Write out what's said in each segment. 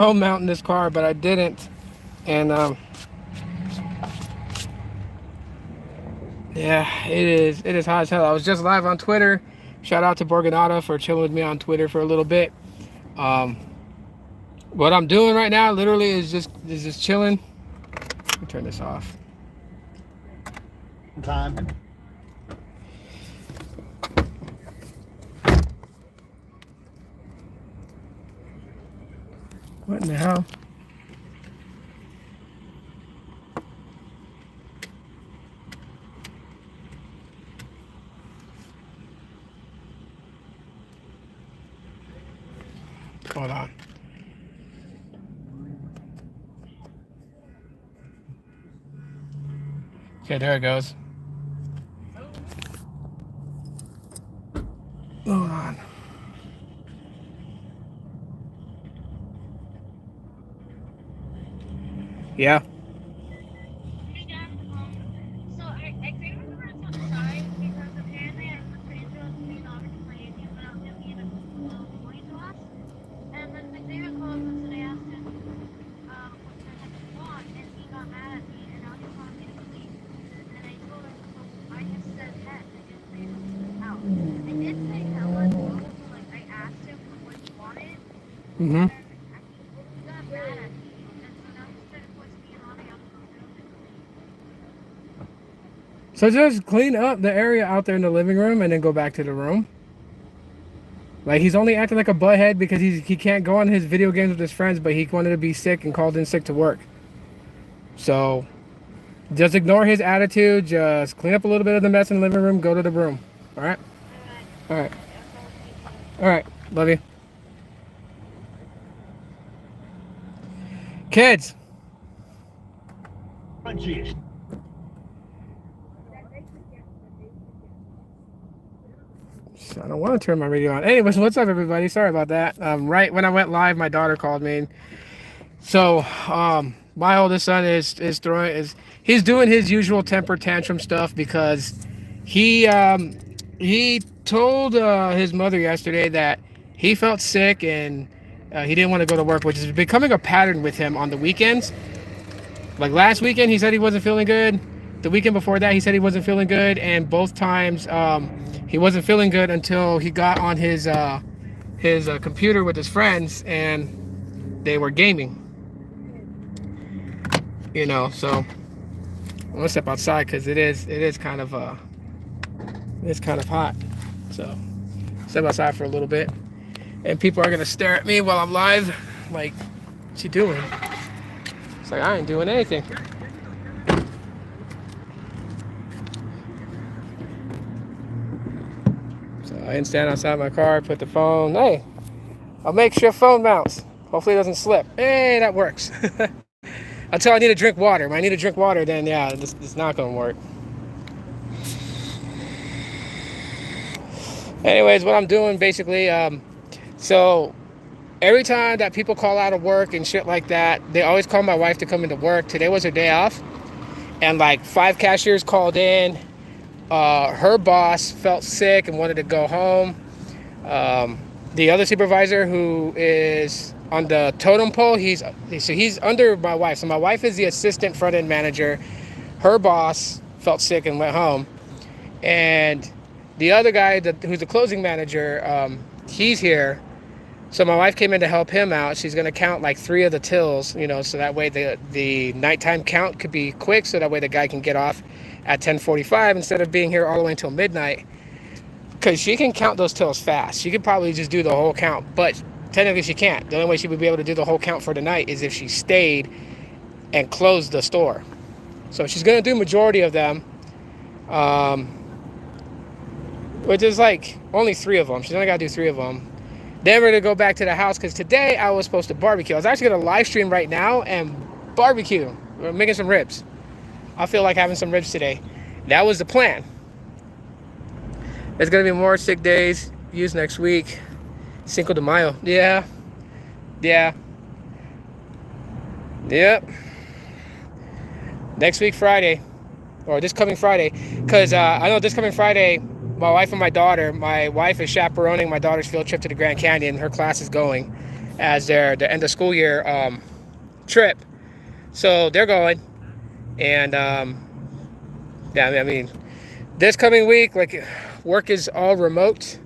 home mount in this car, but I didn't. And yeah, it is hot as hell. I was just live on Twitter. Shout out to Borganata for chilling with me on Twitter for a little bit. Um, what I'm doing right now, literally, is just chilling. Let me turn this off. Time. What in the hell? Hold on. Okay, there it goes. Hold on. Yeah. So I think we were on the side because apparently I was pretty sure it was being obviously my ATM went out and didn't even point to us. And then my favorite called us and I asked him what kind of want, and he got mad at me and now he's telling me to leave. And I told him, so I just said heck, I didn't say out. I did say hella as well, so like I asked him for what he wanted. Mm-hmm. He got mad at me, and so now he's trying to push me on me out the room and leave. So just clean up the area out there in the living room and then go back to the room. Like, he's only acting like a butthead because he can't go on his video games with his friends, but he wanted to be sick and called in sick to work. So just ignore his attitude. Just clean up a little bit of the mess in the living room. Go to the room. All right. All right. All right. Love you. Kids. Crunchy. I don't want to turn my radio on. Anyways, what's up, everybody? Sorry about that. Right when I went live, my daughter called me. So, my oldest son is he's doing his usual temper tantrum stuff because he told his mother yesterday that he felt sick and he didn't want to go to work, which is becoming a pattern with him on the weekends. Like last weekend, he said he wasn't feeling good. The weekend before that, he said he wasn't feeling good, and both times he wasn't feeling good until he got on his computer with his friends and they were gaming. You know, so I'm gonna step outside because it is kind of hot. So step outside for a little bit, and people are gonna stare at me while I'm live, like, what you doing? It's like I ain't doing anything. So I didn't stand outside my car, put the phone. Hey, I'll make sure phone mounts. Hopefully it doesn't slip. Hey, that works. Until I need to drink water. When I need to drink water, then yeah, it's not gonna work. Anyways, what I'm doing basically, so every time that people call out of work and shit like that, they always call my wife to come into work. Today was her day off, and like 5 cashiers called in. Her boss felt sick and wanted to go home. The other supervisor, who is on the totem pole, he's under my wife. So my wife is the assistant front end manager. Her boss felt sick and went home, and the other guy who's the closing manager, he's here. So my wife came in to help him out. She's gonna count like 3 of the tills, you know, so that way the nighttime count could be quick, so that way the guy can get off at 10:45 instead of being here all the way until midnight. Because she can count those tills fast. She could probably just do the whole count, but technically she can't. The only way she would be able to do the whole count for the night is if she stayed and closed the store. So she's gonna do majority of them, which is like only 3 of them. She's only gotta do 3 of them. Then we're gonna go back to the house because today I was supposed to barbecue. I was actually gonna live stream right now and barbecue. We're making some ribs. I feel like having some ribs today. That was the plan. There's gonna be more sick days used next week. Cinco de Mayo. Yeah. Yep. Next week Friday, or this coming Friday, because I know this coming Friday, my wife and my wife is chaperoning my daughter's field trip to the Grand Canyon. Her class is going, as their end of school year trip. So they're going, and yeah, I mean, this coming week, like, work is all remote.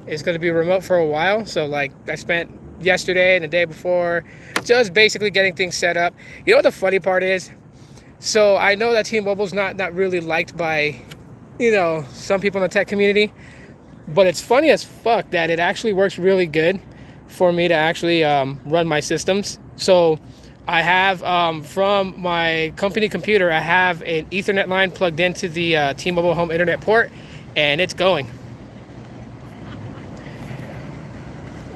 It's going to be remote for a while. So like, I spent yesterday and the day before just basically getting things set up. You know what the funny part is? So I know that T-Mobile's not really liked by, you know, some people in the tech community, but it's funny as fuck that it actually works really good for me to actually run my systems. So I have, from my company computer, I have an Ethernet line plugged into the T-Mobile home internet port, and it's going.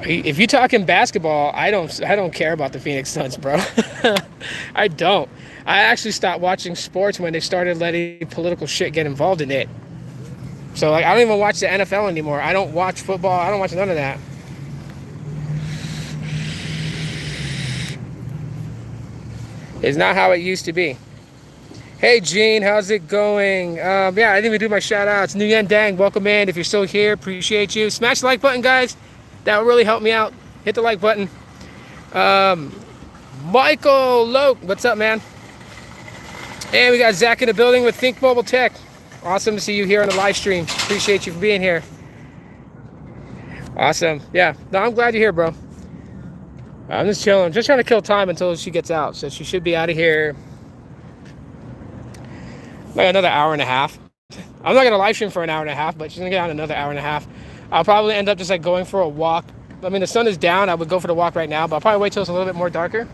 If you're talking basketball, I don't care about the Phoenix Suns, bro. I don't. I actually stopped watching sports when they started letting political shit get involved in it. So like, I don't even watch the NFL anymore. I don't watch football. I don't watch none of that. It's not how it used to be. Hey Gene, how's it going? Yeah, I didn't even do my shout outs. Nguyen Dang, welcome in. If you're still here, appreciate you. Smash the like button, guys. That will really help me out. Hit the like button. Michael Loke, what's up, man? And we got Zach in the building with Think Mobile Tech. Awesome to see you here on the live stream. Appreciate you for being here. Awesome. Yeah, no, I'm glad you're here, bro. I'm just chilling. Just trying to kill time until she gets out. So she should be out of here like another hour and a half. I'm not going to live stream for an hour and a half, but she's going to get out another hour and a half. I'll probably end up just like going for a walk. I mean, the sun is down. I would go for the walk right now, but I'll probably wait till it's a little bit more darker.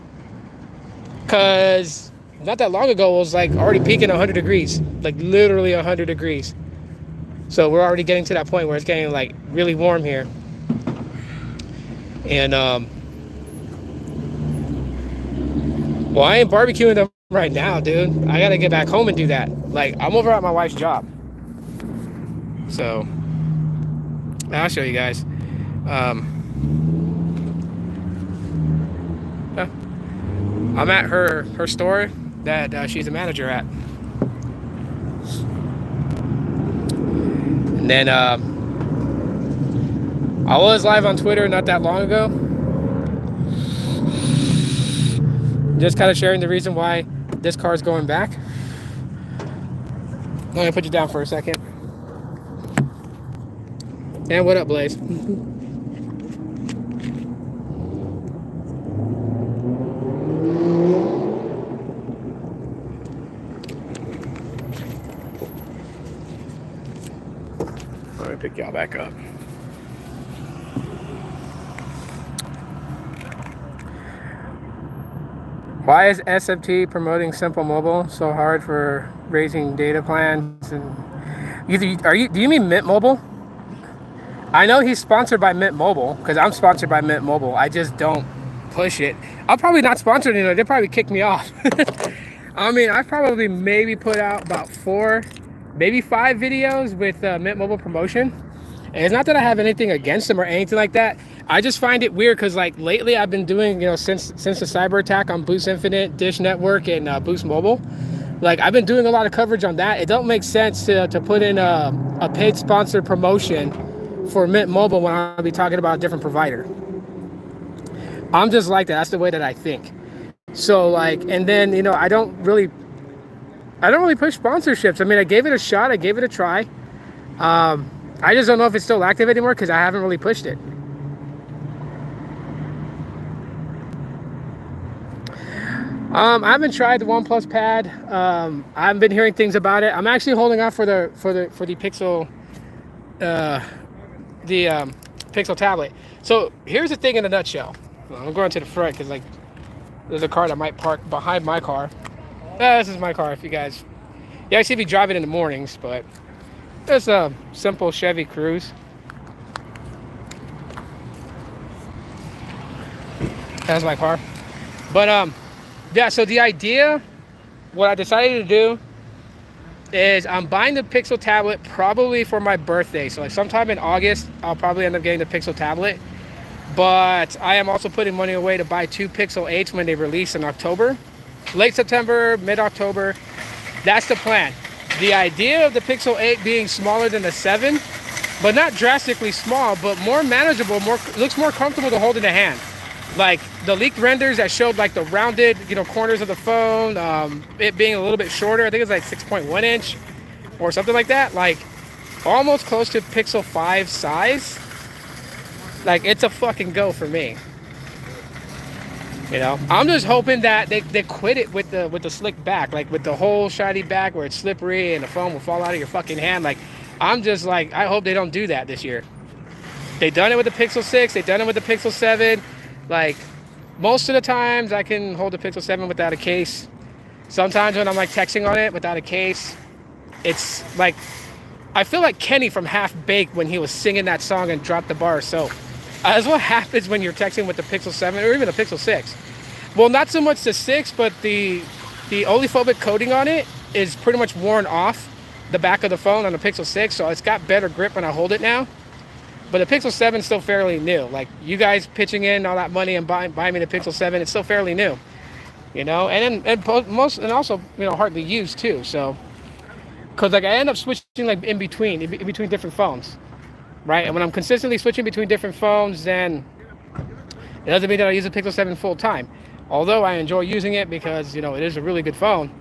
Because not that long ago, it was like already peaking 100 degrees. Like literally 100 degrees. So we're already getting to that point where it's getting like really warm here. And, well, I ain't barbecuing them right now, dude. I gotta get back home and do that. Like, I'm over at my wife's job. So, I'll show you guys. I'm at her store that she's a manager at. And then, I was live on Twitter not that long ago. Just kind of sharing the reason why this car is going back. I'm gonna put you down for a second. And what up, Blaze? Let me pick y'all back up. Why is SMT promoting Simple Mobile so hard for raising data plans? And do you mean Mint Mobile? I know he's sponsored by Mint Mobile because I'm sponsored by Mint Mobile. I just don't push it. I'm probably not sponsored anymore. They probably kick me off. I mean, I've probably maybe put out about 4, maybe 5 videos with Mint Mobile promotion. And it's not that I have anything against them or anything like that. I just find it weird because like lately I've been doing, you know, since the cyber attack on Boost Infinite, Dish Network, and Boost Mobile, like I've been doing a lot of coverage on that. It don't make sense to put in a paid sponsored promotion for Mint Mobile when I'll be talking about a different provider. I'm just like that. That's the way that I think. So like, and then, you know, I don't really push sponsorships. I mean, I gave it a shot. I gave it a try. I just don't know if it's still active anymore because I haven't really pushed it. I haven't tried the OnePlus Pad. I've been hearing things about it. I'm actually holding out for the Pixel, Pixel tablet. So here's the thing in a nutshell. I'm going to the front because like there's a car that might park behind my car. This is my car. If you guys actually be driving in the mornings, but it's a simple Chevy Cruze. That's my car. But yeah, so the idea, what I decided to do is I'm buying the Pixel tablet probably for my birthday. So like sometime in August, I'll probably end up getting the Pixel tablet. But I am also putting money away to buy 2 Pixel 8s when they release in October. Late September, mid-October. That's the plan. The idea of the Pixel 8 being smaller than the 7, but not drastically small, but more manageable, looks more comfortable to hold in the hand. Like the leaked renders that showed like the rounded, corners of the phone, it being a little bit shorter. I think it's like 6.1 inch or something like that. Like almost close to Pixel 5 size. Like it's a fucking go for me. I'm just hoping that they quit it with the slick back, like with the whole shiny back where it's slippery and the phone will fall out of your fucking hand. Like I'm just like, I hope they don't do that this year. They done it with the Pixel 6, they done it with the Pixel 7. Like most of the times I can hold the Pixel 7 without a case. Sometimes when I'm like texting on it without a case, it's like I feel like Kenny from Half Baked when he was singing that song and dropped the bar. So that's what happens when you're texting with the Pixel 7 or even the Pixel 6. Well, not so much the 6, but the oleophobic coating on it is pretty much worn off the back of the phone on the Pixel 6, so it's got better grip when I hold it now. But the Pixel 7 is still fairly new. Like you guys pitching in all that money and buying me the Pixel 7, it's still fairly new. And also hardly used too. So because like I end up switching like in between different phones, right? And when I'm consistently switching between different phones, then it doesn't mean that I use the Pixel 7 full time. Although I enjoy using it because it is a really good phone.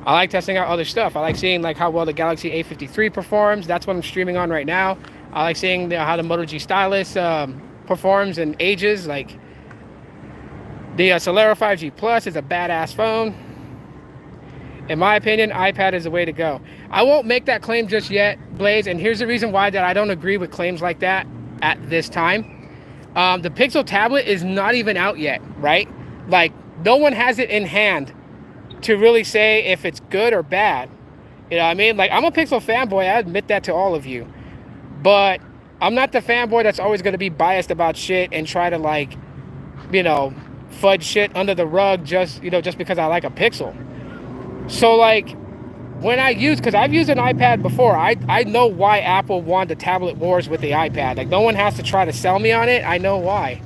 I like testing out other stuff. I like seeing like how well the Galaxy A53 performs. That's what I'm streaming on right now. I like seeing how the Moto G stylus performs and ages. Like the Solera 5G Plus is a badass phone. In my opinion, iPad is the way to go. I won't make that claim just yet, Blaze, and here's the reason why that I don't agree with claims like that at this time. The Pixel tablet is not even out yet, right? Like, no one has it in hand to really say if it's good or bad. You know what I mean? Like, I'm a Pixel fanboy, I admit that to all of you. But I'm not the fanboy that's always going to be biased about shit and try to, like, fudge shit under the rug just because I like a Pixel. So, like, when because I've used an iPad before, I know why Apple won the tablet wars with the iPad. Like, no one has to try to sell me on it. I know why.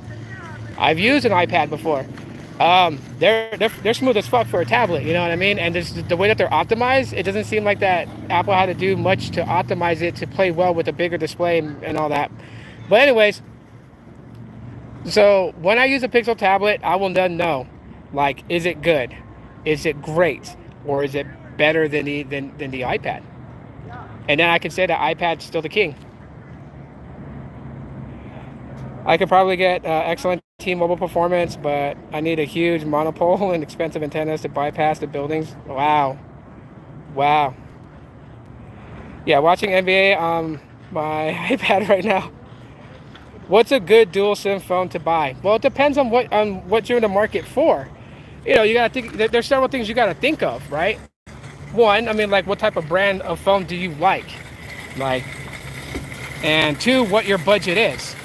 I've used an iPad before. They're smooth as fuck for a tablet, you know what I mean? And the way that they're optimized, it doesn't seem like that Apple had to do much to optimize it to play well with a bigger display and all that. But anyways, so when I use a Pixel tablet, I will then know, like, is it good? Is it great? Or is it better than the iPad? And then I can say that iPad's still the king. I could probably get excellent T-Mobile performance, but I need a huge monopole and expensive antennas to bypass the buildings. Wow. Yeah, watching NBA on my iPad right now. What's a good dual SIM phone to buy? Well, it depends on what you're in the market for. You gotta think. There's several things you gotta think of, right? One, I mean, like, what type of brand of phone do you like? Like, and two, what your budget is.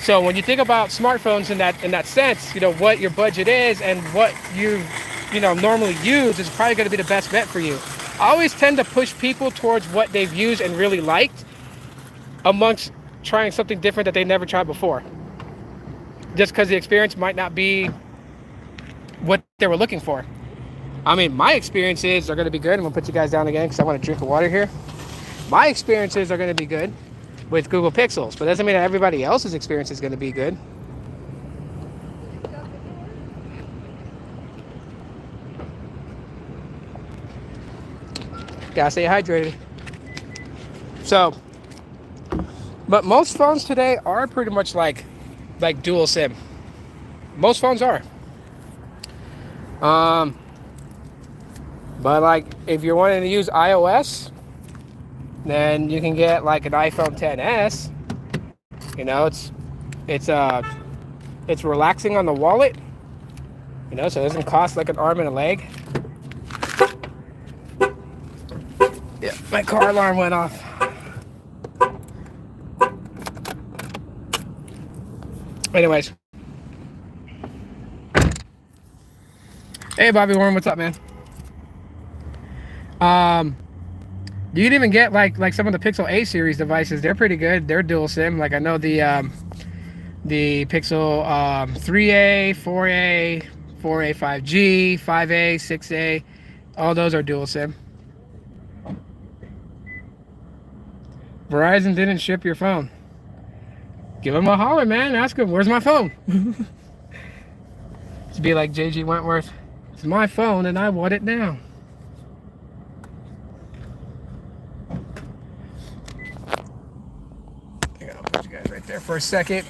So when you think about smartphones in that sense, what your budget is and what you normally use is probably going to be the best bet for you. I always tend to push people towards what they've used and really liked amongst trying something different that they never tried before. Just because the experience might not be what they were looking for. I mean, my experiences are going to be good. I'm going to put you guys down again because I want to drink of water here. My experiences are going to be good with Google Pixels, but doesn't mean that everybody else's experience is going to be good. Gotta stay hydrated. So, but most phones today are pretty much like dual SIM. Most phones are. But like if you're wanting to use iOS, then you can get like an iPhone XS. It's relaxing on the wallet. So it doesn't cost like an arm and a leg. Yeah, my car alarm went off. Anyways. Hey Bobby Warren, what's up, man? You can even get like some of the Pixel A series devices. They're pretty good. They're dual SIM. Like I know the Pixel 3A, 4A, 4A 5G, 5A, 6A. All those are dual SIM. Verizon didn't ship your phone. Give him a holler, man. Ask him, where's my phone? To be like JG Wentworth. It's my phone and I want it now. I gotta put you guys right there for a second.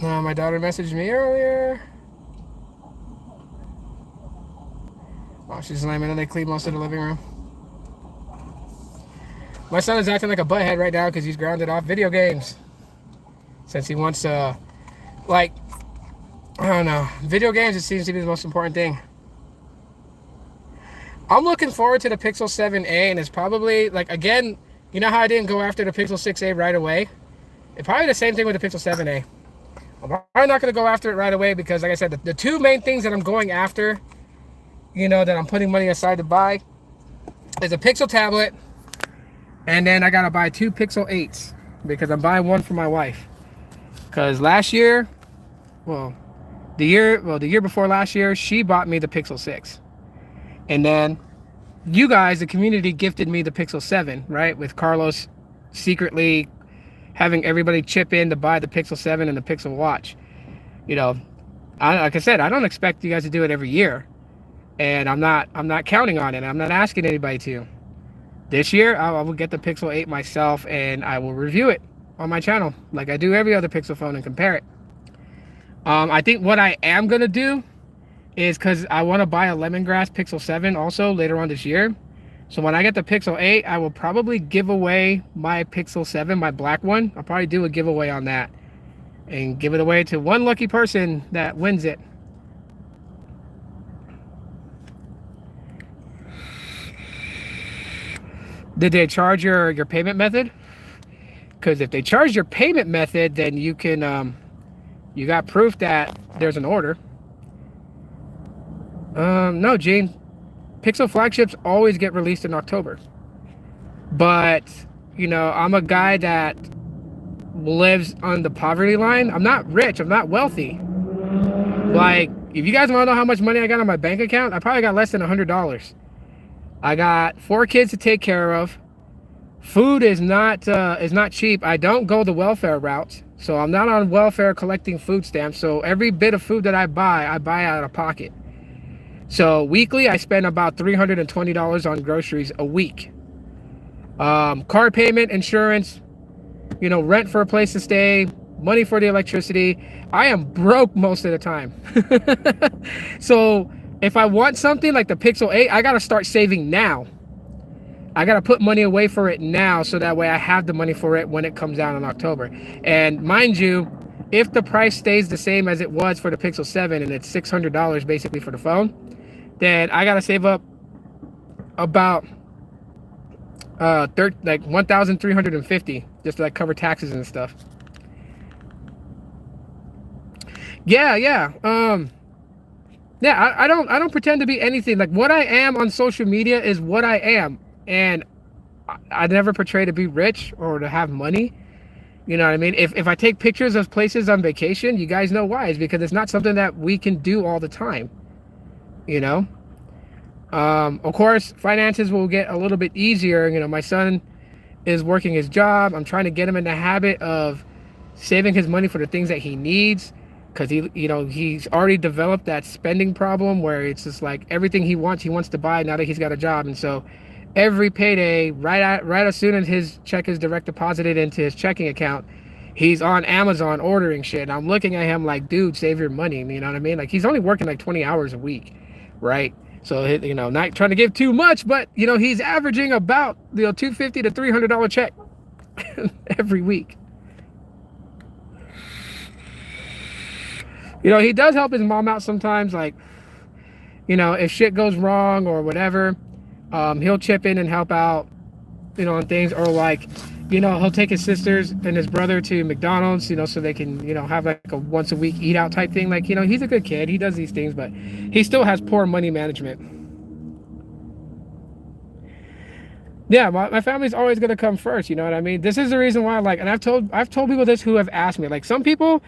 My daughter messaged me earlier. Oh, she's slamming and they clean most of the living room. My son is acting like a butthead right now because he's grounded off video games. Since he wants to, like, I don't know. Video games, it seems to be the most important thing. I'm looking forward to the Pixel 7a, and it's probably, like, again, you know how I didn't go after the Pixel 6a right away? It's probably the same thing with the Pixel 7a. I'm probably not going to go after it right away because, like I said, the two main things that I'm going after, you know, that I'm putting money aside to buy is a Pixel tablet, and then I got to buy 2 Pixel 8s because I'm buying one for my wife. Because last year, the year before last year, she bought me the Pixel 6. And then you guys, the community, gifted me the Pixel 7, right? With Carlos secretly having everybody chip in to buy the Pixel 7 and the Pixel Watch. You know, like I said, I don't expect you guys to do it every year. And I'm not counting on it. I'm not asking anybody to. This year, I will get the Pixel 8 myself and I will review it on my channel like I do every other Pixel phone and compare it. I think what I am going to do is, because I want to buy a lemongrass Pixel 7 also later on this year. So when I get the Pixel 8, I will probably give away my Pixel 7, my black one. I'll probably do a giveaway on that and give it away to one lucky person that wins it. Did they charge your payment method? Because if they charge your payment method, then you can, you got proof that there's an order. No, Gene. Pixel flagships always get released in October. But, you know, I'm a guy that lives on the poverty line. I'm not rich. I'm not wealthy. Like, if you guys want to know how much money I got on my bank account, I probably got less than $100. I got 4 kids to take care of. Food is not cheap. I don't go the welfare route. So I'm not on welfare collecting food stamps. So every bit of food that I buy out of pocket. So weekly, I spend about $320 on groceries a week. Car payment, insurance, you know, rent for a place to stay, money for the electricity. I am broke most of the time. So if I want something like the Pixel 8, I got to start saving now. I got to put money away for it now so that way I have the money for it when it comes out in October. And mind you, if the price stays the same as it was for the Pixel 7 and it's $600 basically for the phone, then I gotta save up about like $1,350 just to like cover taxes and stuff. Yeah. I don't pretend to be anything. Like, what I am on social media is what I am, and I never portray to be rich or to have money. You know what I mean? If I take pictures of places on vacation, you guys know why. It's because it's not something that we can do all the time. You know, of course, finances will get a little bit easier. You know, my son is working his job. I'm trying to get him in the habit of saving his money for the things that he needs, because he's already developed that spending problem where it's just like everything he wants to buy now that he's got a job. And so every payday, right as soon as his check is direct deposited into his checking account, he's on Amazon ordering shit. And I'm looking at him like, dude, save your money. You know what I mean? Like, he's only working like 20 hours a week. Right? So, you know, not trying to give too much, but, you know, he's averaging about, you know, $250 to $300 check every week. You know, he does help his mom out sometimes. Like, you know, if shit goes wrong or whatever, he'll chip in and help out, you know, on things. Or like, you know, he'll take his sisters and his brother to McDonald's, you know, so they can, you know, have like a once a week eat out type thing. Like, you know, he's a good kid. He does these things, but he still has poor money management. Yeah, my family's always going to come first. You know what I mean? This is the reason why, like, and I've told people this who have asked me, like, some people,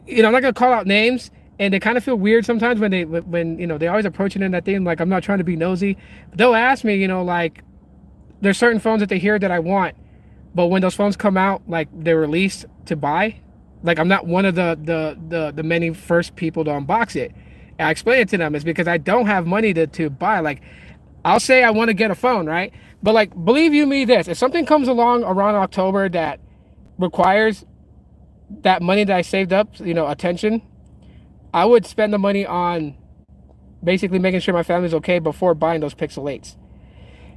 you know, I'm not going to call out names, and they kind of feel weird sometimes when, you know, they always approach it in that thing. Like, I'm not trying to be nosy, but they'll ask me, you know, like, there's certain phones that they hear that I want, but when those phones come out, like they're released to buy, like I'm not one of the many first people to unbox it. And I explain it to them, it's because I don't have money to buy. Like I'll say I want to get a phone, right? But like, believe you me this, if something comes along around October that requires that money that I saved up, attention, I would spend the money on basically making sure my family's okay before buying those Pixel 8s.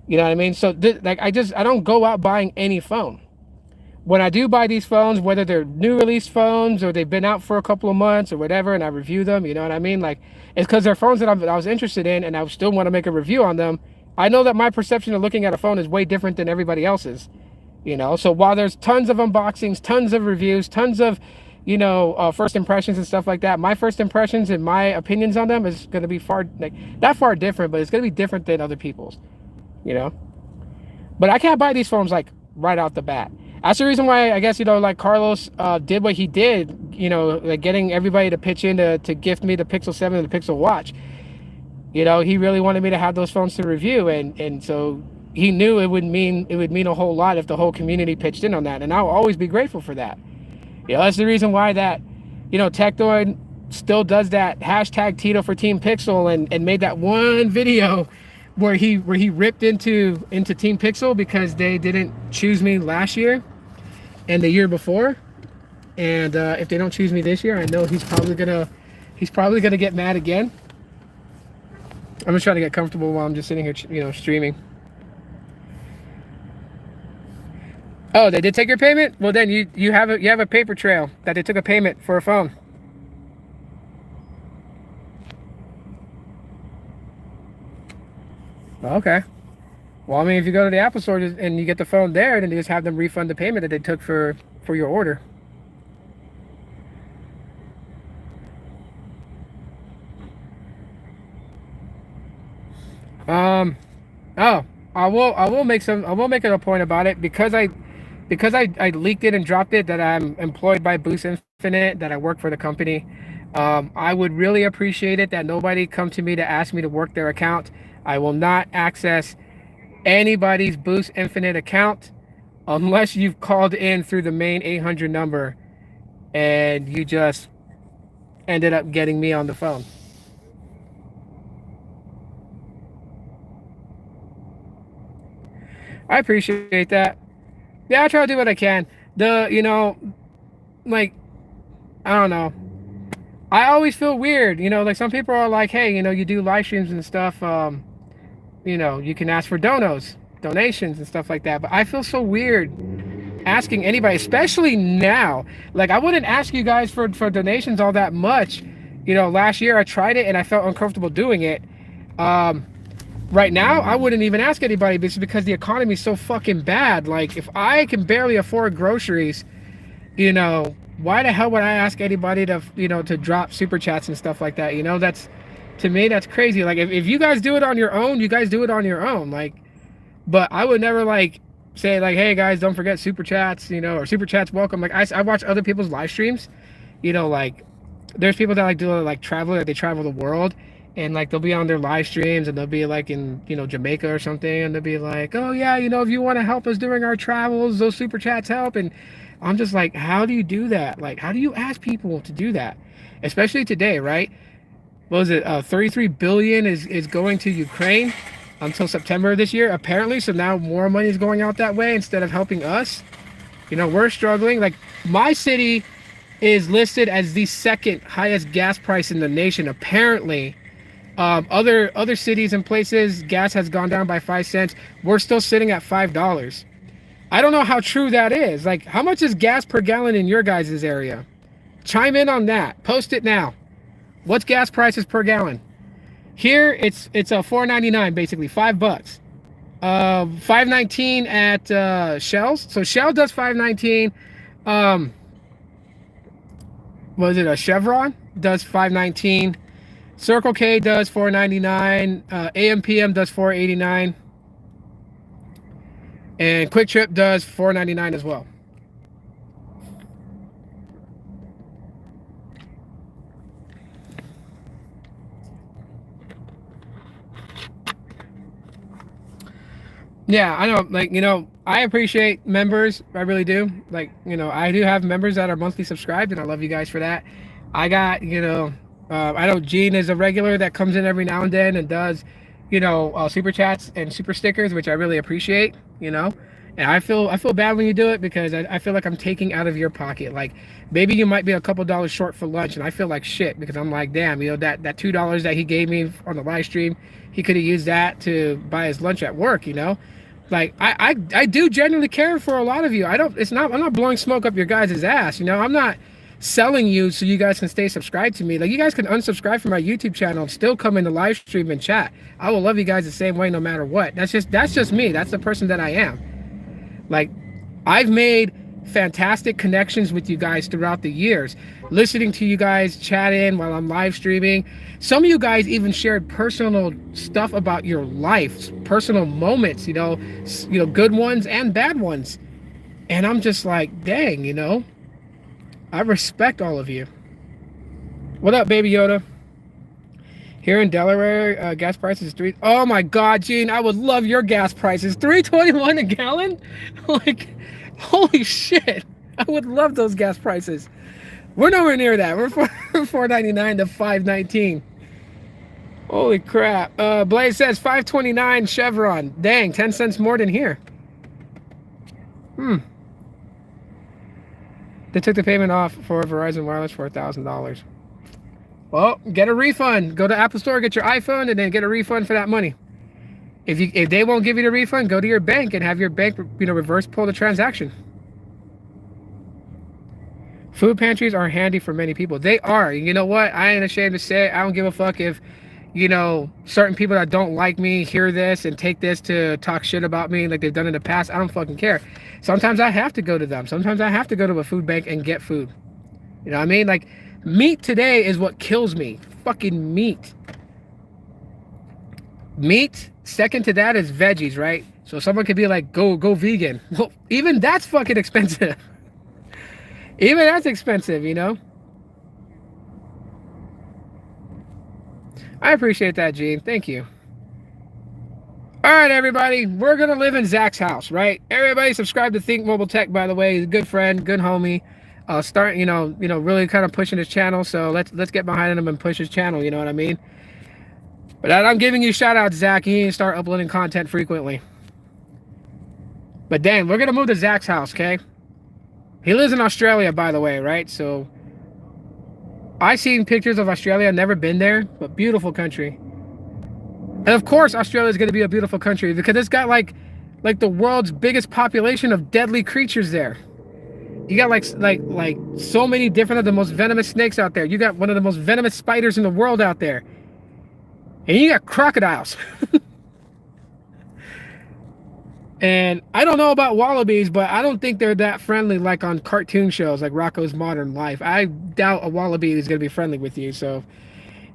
You know what I mean? So like I don't go out buying any phone. When I do buy these phones, whether they're new release phones or they've been out for a couple of months or whatever, and I review them, you know what I mean? Like, it's because they're phones that I was interested in and I still want to make a review on them. I know that my perception of looking at a phone is way different than everybody else's, So while there's tons of unboxings, tons of reviews, tons of, first impressions and stuff like that, my first impressions and my opinions on them is going to be not far different, but it's going to be different than other people's, you know? But I can't buy these phones like right out the bat. That's the reason why I guess, like Carlos did what he did, like getting everybody to pitch in to gift me the Pixel 7 and the Pixel Watch. He really wanted me to have those phones to review, and so he knew it would mean a whole lot if the whole community pitched in on that, and I'll always be grateful for that. That's the reason why that, Tectoid still does that hashtag Tito for Team Pixel and made that one video where he ripped into Team Pixel because they didn't choose me last year and the year before, and if they don't choose me this year, I know he's probably gonna get mad again. I'm just trying to get comfortable while I'm just sitting here, streaming. Oh, they did take your payment? Well, then you have a paper trail that they took a payment for a phone. Okay. Well, I mean, if you go to the Apple Store and you get the phone there, then you just have them refund the payment that they took for your order. Oh, I will make it a point about it because I leaked it and dropped it that I'm employed by Boost Infinite, that I work for the company. I would really appreciate it that nobody come to me to ask me to work their account. I will not access anybody's Boost Infinite account unless you've called in through the main 800 number and you just ended up getting me on the phone. I appreciate that. Yeah, I try to do what I can. Like, I don't know. I always feel weird, like some people are like, hey, you do live streams and stuff, you can ask for donations and stuff like that. But I feel so weird asking anybody, especially now. Like, I wouldn't ask you guys for donations all that much. Last year I tried it and I felt uncomfortable doing it. Right now, I wouldn't even ask anybody because the economy is so fucking bad. Like, if I can barely afford groceries, why the hell would I ask anybody to, to drop super chats and stuff like that? That's, to me, that's crazy. Like, if you guys do it on your own, you guys do it on your own. Like, but I would never, like, say, like, hey, guys, don't forget super chats, or super chats welcome. Like, I watch other people's live streams, like, there's people that, like, do, like, travel, like, they travel the world. And like they'll be on their live streams and they'll be like in Jamaica or something, and they'll be like, oh yeah, if you want to help us during our travels, those super chats help. And I'm just like, how do you do that? Like, how do you ask people to do that? Especially today, right? What was it? 33 billion is going to Ukraine until September of this year, apparently. So now more money is going out that way instead of helping us. We're struggling. Like, my city is listed as the second highest gas price in the nation, apparently. Other cities and places, gas has gone down by 5 cents. We're still sitting at $5. I don't know how true that is. Like, how much is gas per gallon in your guys' area? Chime in on that. Post it now. What's gas prices per gallon? Here, it's a $4.99 basically, $5. $5.19 at Shell's. So Shell does $5.19. Was it a Chevron? Does $5.19. Circle K does $4.99. AMPM does $4.89. And Quick Trip does $4.99 as well. Yeah, I know. Like, I appreciate members. I really do. Like, I do have members that are monthly subscribed, and I love you guys for that. I got, I know Gene is a regular that comes in every now and then and does, super chats and super stickers, which I really appreciate. And I feel bad when you do it because I feel like I'm taking out of your pocket. Like, maybe you might be a couple dollars short for lunch, and I feel like shit because I'm like, damn, that $2 that he gave me on the live stream, he could have used that to buy his lunch at work. Like, I do genuinely care for a lot of you. I'm not blowing smoke up your guys' ass. I'm not selling you so you guys can stay subscribed to me. Like, you guys can unsubscribe from my YouTube channel and still come in the live stream and chat. I will love you guys the same way no matter what. That's just me. That's the person that I am. Like, I've made fantastic connections with you guys throughout the years, listening to you guys chat in while I'm live streaming. Some of you guys even shared personal stuff about your life, personal moments, good ones and bad ones. And I'm just like, dang, I respect all of you. What up, Baby Yoda? Here in Delaware, gas prices three. Oh my God, Gene, I would love your gas prices. $3.21 a gallon? Like, holy shit! I would love those gas prices. We're nowhere near that. We're $4.99 to $5.19. Holy crap! Blaze says $5.29 Chevron. Dang, 10 cents more than here. They took the payment off for Verizon Wireless for $1,000. Well, get a refund. Go to Apple Store, get your iPhone, and then get a refund for that money. If they won't give you the refund, go to your bank and have your bank, reverse pull the transaction. Food pantries are handy for many people. They are. You know what? I ain't ashamed to say it. I don't give a fuck if, certain people that don't like me hear this and take this to talk shit about me like they've done in the past. I don't fucking care. Sometimes I have to go to them. Sometimes I have to go to a food bank and get food. You know what I mean? Like, meat today is what kills me. Fucking meat. Meat, second to that is veggies, right? So someone could be like, go vegan. Well, even that's fucking expensive. Even that's expensive. I appreciate that, Gene. Thank you. All right, everybody. We're going to live in Zach's house, right? Everybody subscribe to Think Mobile Tech, by the way. He's a good friend, good homie. Start, really kind of pushing his channel. So let's get behind him and push his channel. You know what I mean? But I'm giving you shout out, Zach. You need to start uploading content frequently. But damn, we're going to move to Zach's house, okay? He lives in Australia, by the way, right? So I've seen pictures of Australia. Never been there, but beautiful country. And of course, Australia is going to be a beautiful country because it's got like the world's biggest population of deadly creatures there. You got like so many different of the most venomous snakes out there. You got one of the most venomous spiders in the world out there. And you got crocodiles. And I don't know about wallabies, but I don't think they're that friendly like on cartoon shows like Rocko's Modern Life. I doubt a wallaby is going to be friendly with you. So,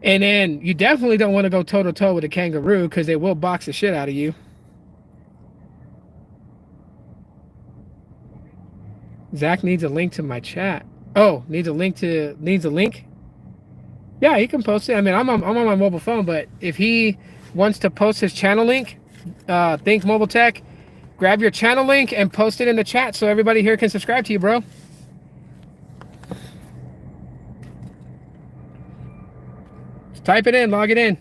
and then you definitely don't want to go toe-to-toe with a kangaroo because they will box the shit out of you. Zach needs a link to my chat. Oh, needs a link? Yeah, he can post it. I mean, I'm on my mobile phone, but if he wants to post his channel link, Think Mobile Tech, grab your channel link and post it in the chat so everybody here can subscribe to you, bro. Just type it in, log it in.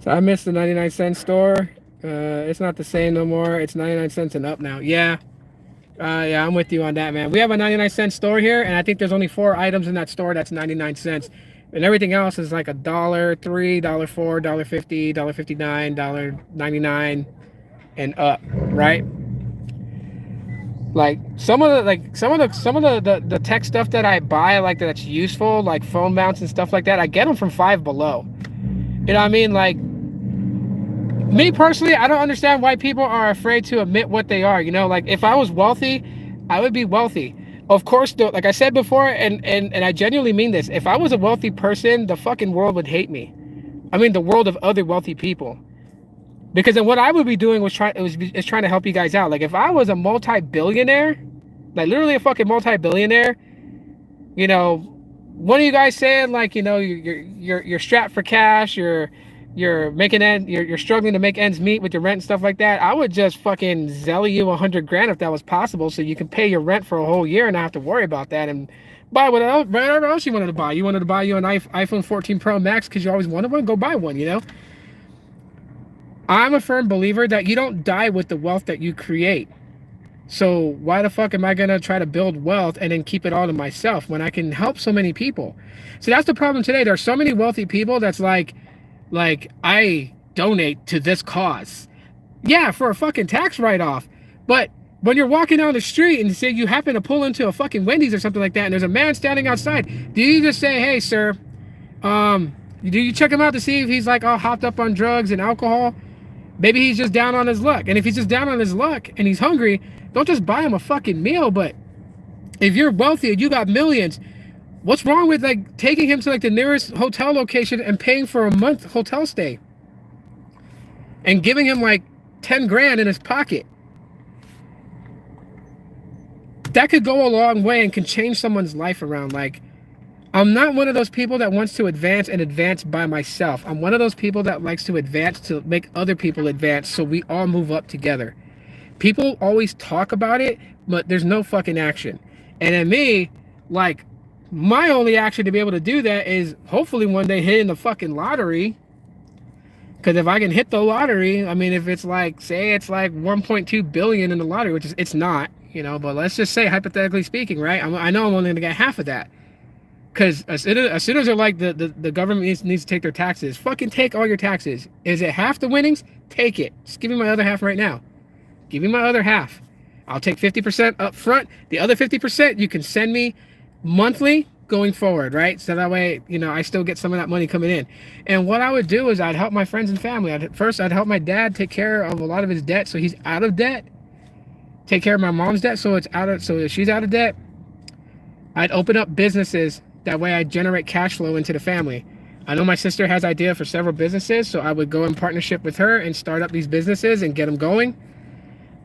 So I missed the 99-cent store. It's not the same no more. It's 99 cents and up now. Yeah. Yeah, I'm with you on that, man. We have a 99-cent store here, and I think there's only 4 items in that store that's 99 cents. And everything else is like $1, $3, $4, $50, $59, $99, and up, right? Like some of the tech stuff that I buy, like that's useful, like phone mounts and stuff like that, I get them from Five Below. You know what I mean? Like, me personally, I don't understand why people are afraid to admit what they are. Like, if I was wealthy, I would be wealthy. Of course, though, like I said before, and I genuinely mean this, if I was a wealthy person, the fucking world would hate me. I mean, the world of other wealthy people. Because then what I would be doing was trying to help you guys out. Like if I was a multi-billionaire, like literally a fucking multi-billionaire, you know, one of you guys saying like, you know, you're strapped for cash, you're making you're struggling to make ends meet with your rent and stuff like that. I would just fucking zell you 100 grand if that was possible, so you can pay your rent for a whole year and not have to worry about that, and buy whatever else you wanted to buy. You wanted to buy you an iPhone 14 Pro Max because you always wanted one, go buy one, you know. I'm a firm believer that you don't die with the wealth that you create. So why the fuck am I gonna try to build wealth and then keep it all to myself when I can help so many people? So that's the problem today. There are so many wealthy people that's like I donate to this cause. Yeah, for a fucking tax write-off. But when you're walking down the street and say you happen to pull into a fucking Wendy's or something like that, and there's a man standing outside, do you just say, hey sir, do you check him out to see if he's like all hopped up on drugs and alcohol? Maybe he's just down on his luck. And if he's just down on his luck and he's hungry, don't just buy him a fucking meal. But if you're wealthy and you got millions, what's wrong with like taking him to like the nearest hotel location and paying for a month hotel stay? And giving him like 10 grand in his pocket. That could go a long way and can change someone's life around. Like, I'm not one of those people that wants to advance and advance by myself. I'm one of those people that likes to advance to make other people advance so we all move up together. People always talk about it, but there's no fucking action. And in me, like, my only action to be able to do that is hopefully one day hitting the fucking lottery. Because if I can hit the lottery, I mean, if it's like, say it's like 1.2 billion in the lottery, which is, it's not, you know, but let's just say, hypothetically speaking, right? I know I'm only gonna get half of that. Because as soon as they're like, the government needs to take their taxes, fucking take all your taxes. Is it half the winnings? Take it. Just give me my other half right now. Give me my other half. I'll take 50% up front. The other 50% you can send me monthly going forward, right? So that way, you know, I still get some of that money coming in. And what I would do is I'd help my friends and family. I'd help my dad take care of a lot of his debt so he's out of debt. Take care of my mom's debt so she's out of debt. I'd open up businesses. That way I generate cash flow into the family. I know my sister has idea for several businesses, so I would go in partnership with her and start up these businesses and get them going.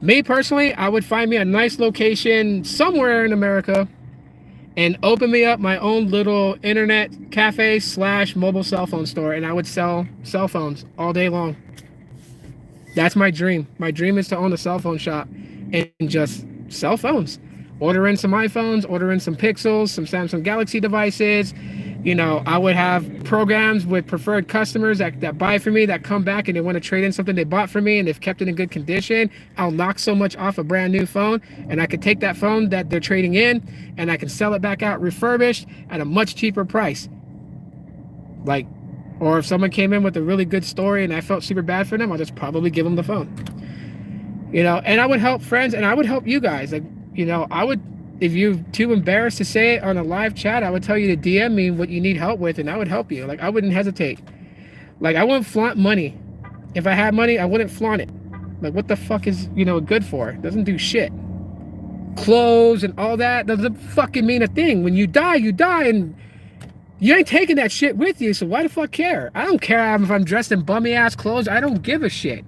Me personally, I would find me a nice location somewhere in America and open me up my own little internet cafe / mobile cell phone store, and I would sell cell phones all day long. That's my dream. My dream is to own a cell phone shop and just sell phones. Order in some iPhones, order in some Pixels, some Samsung Galaxy devices. You know, I would have programs with preferred customers that buy from me, that come back and they want to trade in something they bought from me and they've kept it in good condition. I'll knock so much off a brand new phone, and I could take that phone that they're trading in and I can sell it back out refurbished at a much cheaper price. Like, or if someone came in with a really good story and I felt super bad for them, I'll just probably give them the phone. You know, and I would help friends and I would help you guys. Like, you know, I would, if you're too embarrassed to say it on a live chat, I would tell you to DM me what you need help with and I would help you. Like, I wouldn't hesitate. Like, I wouldn't flaunt money. If I had money, I wouldn't flaunt it. Like, what the fuck is, you know, good for? It doesn't do shit. Clothes and all that doesn't fucking mean a thing. When you die, and you ain't taking that shit with you, so why the fuck care? I don't care if I'm dressed in bummy ass clothes. I don't give a shit.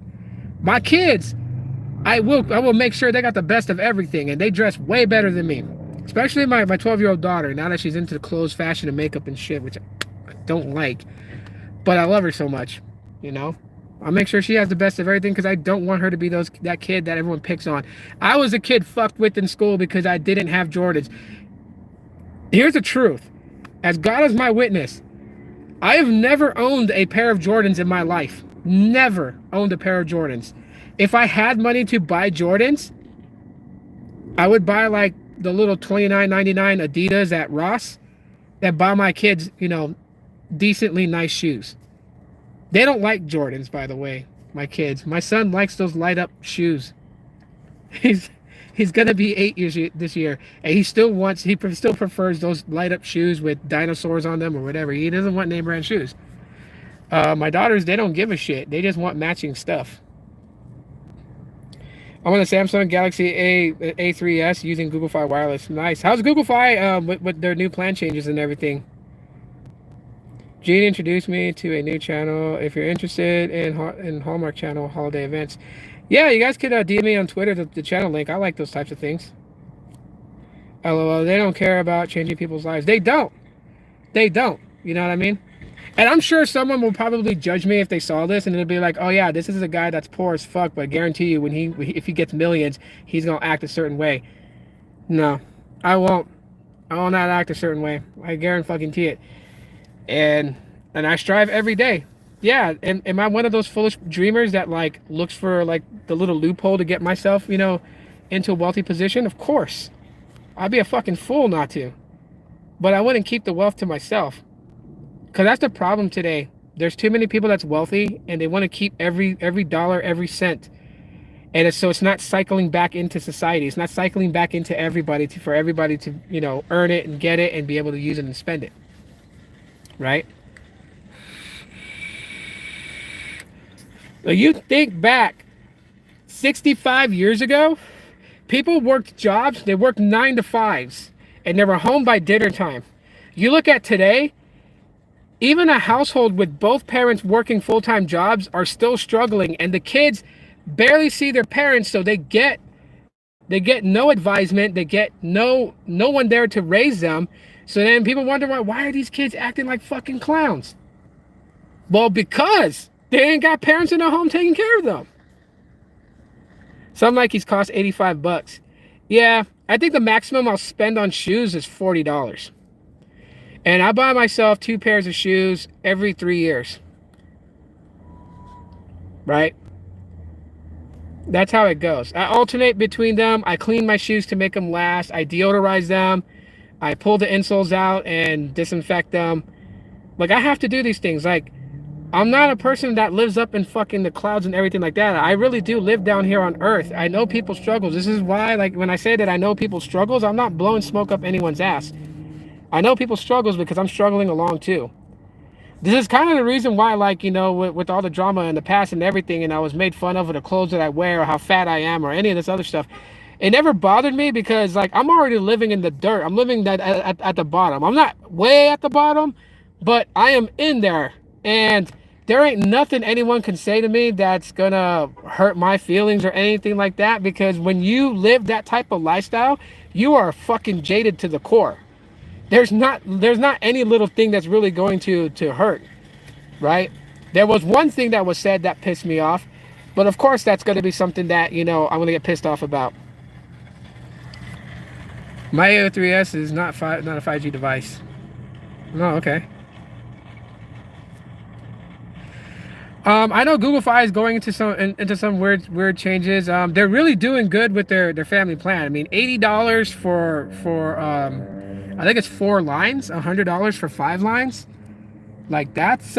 My kids, I will make sure they got the best of everything, and they dress way better than me. Especially my 12-year-old daughter, now that she's into the clothes, fashion, and makeup and shit, which I don't like. But I love her so much, you know? I'll make sure she has the best of everything because I don't want her to be that kid that everyone picks on. I was a kid fucked with in school because I didn't have Jordans. Here's the truth. As God is my witness, I have never owned a pair of Jordans in my life. Never owned a pair of Jordans. If I had money to buy Jordans, I would buy like the little $29.99 Adidas at Ross that buy my kids, you know, decently nice shoes. They don't like Jordans, by the way, my kids. My son likes those light up shoes. He's gonna be 8 years this year, and he still prefers those light up shoes with dinosaurs on them or whatever. He doesn't want name brand shoes. My daughters, they don't give a shit. They just want matching stuff. I'm on the Samsung Galaxy A3s using Google Fi Wireless. Nice. How's Google Fi with their new plan changes and everything? Gene introduced me to a new channel. If you're interested in Hallmark Channel holiday events, yeah, you guys could DM me on Twitter the channel link. I like those types of things. LOL. They don't care about changing people's lives. They don't. They don't. You know what I mean? And I'm sure someone will probably judge me if they saw this, and it'll be like, "Oh yeah, this is a guy that's poor as fuck." But I guarantee you, if he gets millions, he's gonna act a certain way. No, I won't. I will not act a certain way. I guarantee it. And I strive every day. Yeah. And am I one of those foolish dreamers that like looks for like the little loophole to get myself, into a wealthy position? Of course. I'd be a fucking fool not to. But I wouldn't keep the wealth to myself. Because that's the problem today. There's too many people that's wealthy and they want to keep every dollar, every cent. And so it's not cycling back into society. It's not cycling back into everybody for everybody to, earn it and get it and be able to use it and spend it. Right? So you think back 65 years ago, people worked jobs, they worked 9 to 5s, and they were home by dinner time. You look at today, even a household with both parents working full-time jobs are still struggling, and the kids barely see their parents, so they get no advisement, they get no one there to raise them. So then people wonder why are these kids acting like fucking clowns? Well, because they ain't got parents in their home taking care of them. Some Nikes cost $85. Yeah, I think the maximum I'll spend on shoes is $40. And I buy myself 2 pairs of shoes every 3 years. Right? That's how it goes. I alternate between them. I clean my shoes to make them last. I deodorize them. I pull the insoles out and disinfect them. Like, I have to do these things. Like, I'm not a person that lives up in fucking the clouds and everything like that. I really do live down here on earth. I know people's struggles. This is why, like, when I say that I know people's struggles, I'm not blowing smoke up anyone's ass. I know people's struggles because I'm struggling along too. This is kind of the reason why, like, with all the drama in the past and everything, and I was made fun of for the clothes that I wear or how fat I am or any of this other stuff. It never bothered me because, like, I'm already living in the dirt. I'm living at the bottom. I'm not way at the bottom, but I am in there. And there ain't nothing anyone can say to me that's gonna hurt my feelings or anything like that, because when you live that type of lifestyle, you are fucking jaded to the core. There's not any little thing that's really going to hurt, right? There was one thing that was said that pissed me off, but of course that's going to be something that, I'm going to get pissed off about. My A03s is not a 5G device. No, okay. I know Google Fi is going into some weird changes. They're really doing good with their family plan. I mean, $80 for I think it's 4 lines, $100 for 5 lines. Like, that's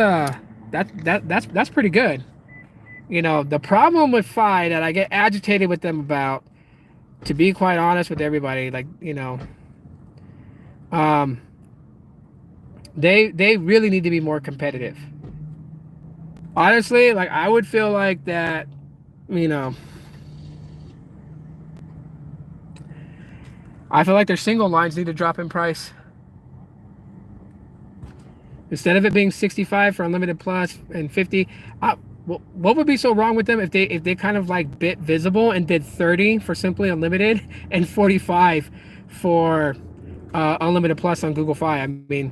pretty good. The problem with Fi that I get agitated with them about, to be quite honest with everybody, like, they really need to be more competitive. Honestly, like, I would feel like that, I feel like their single lines need to drop in price. Instead of it being 65 for unlimited plus and 50, what would be so wrong with them if they kind of like bit visible and did 30 for simply unlimited and 45 for unlimited plus on Google Fi? I mean,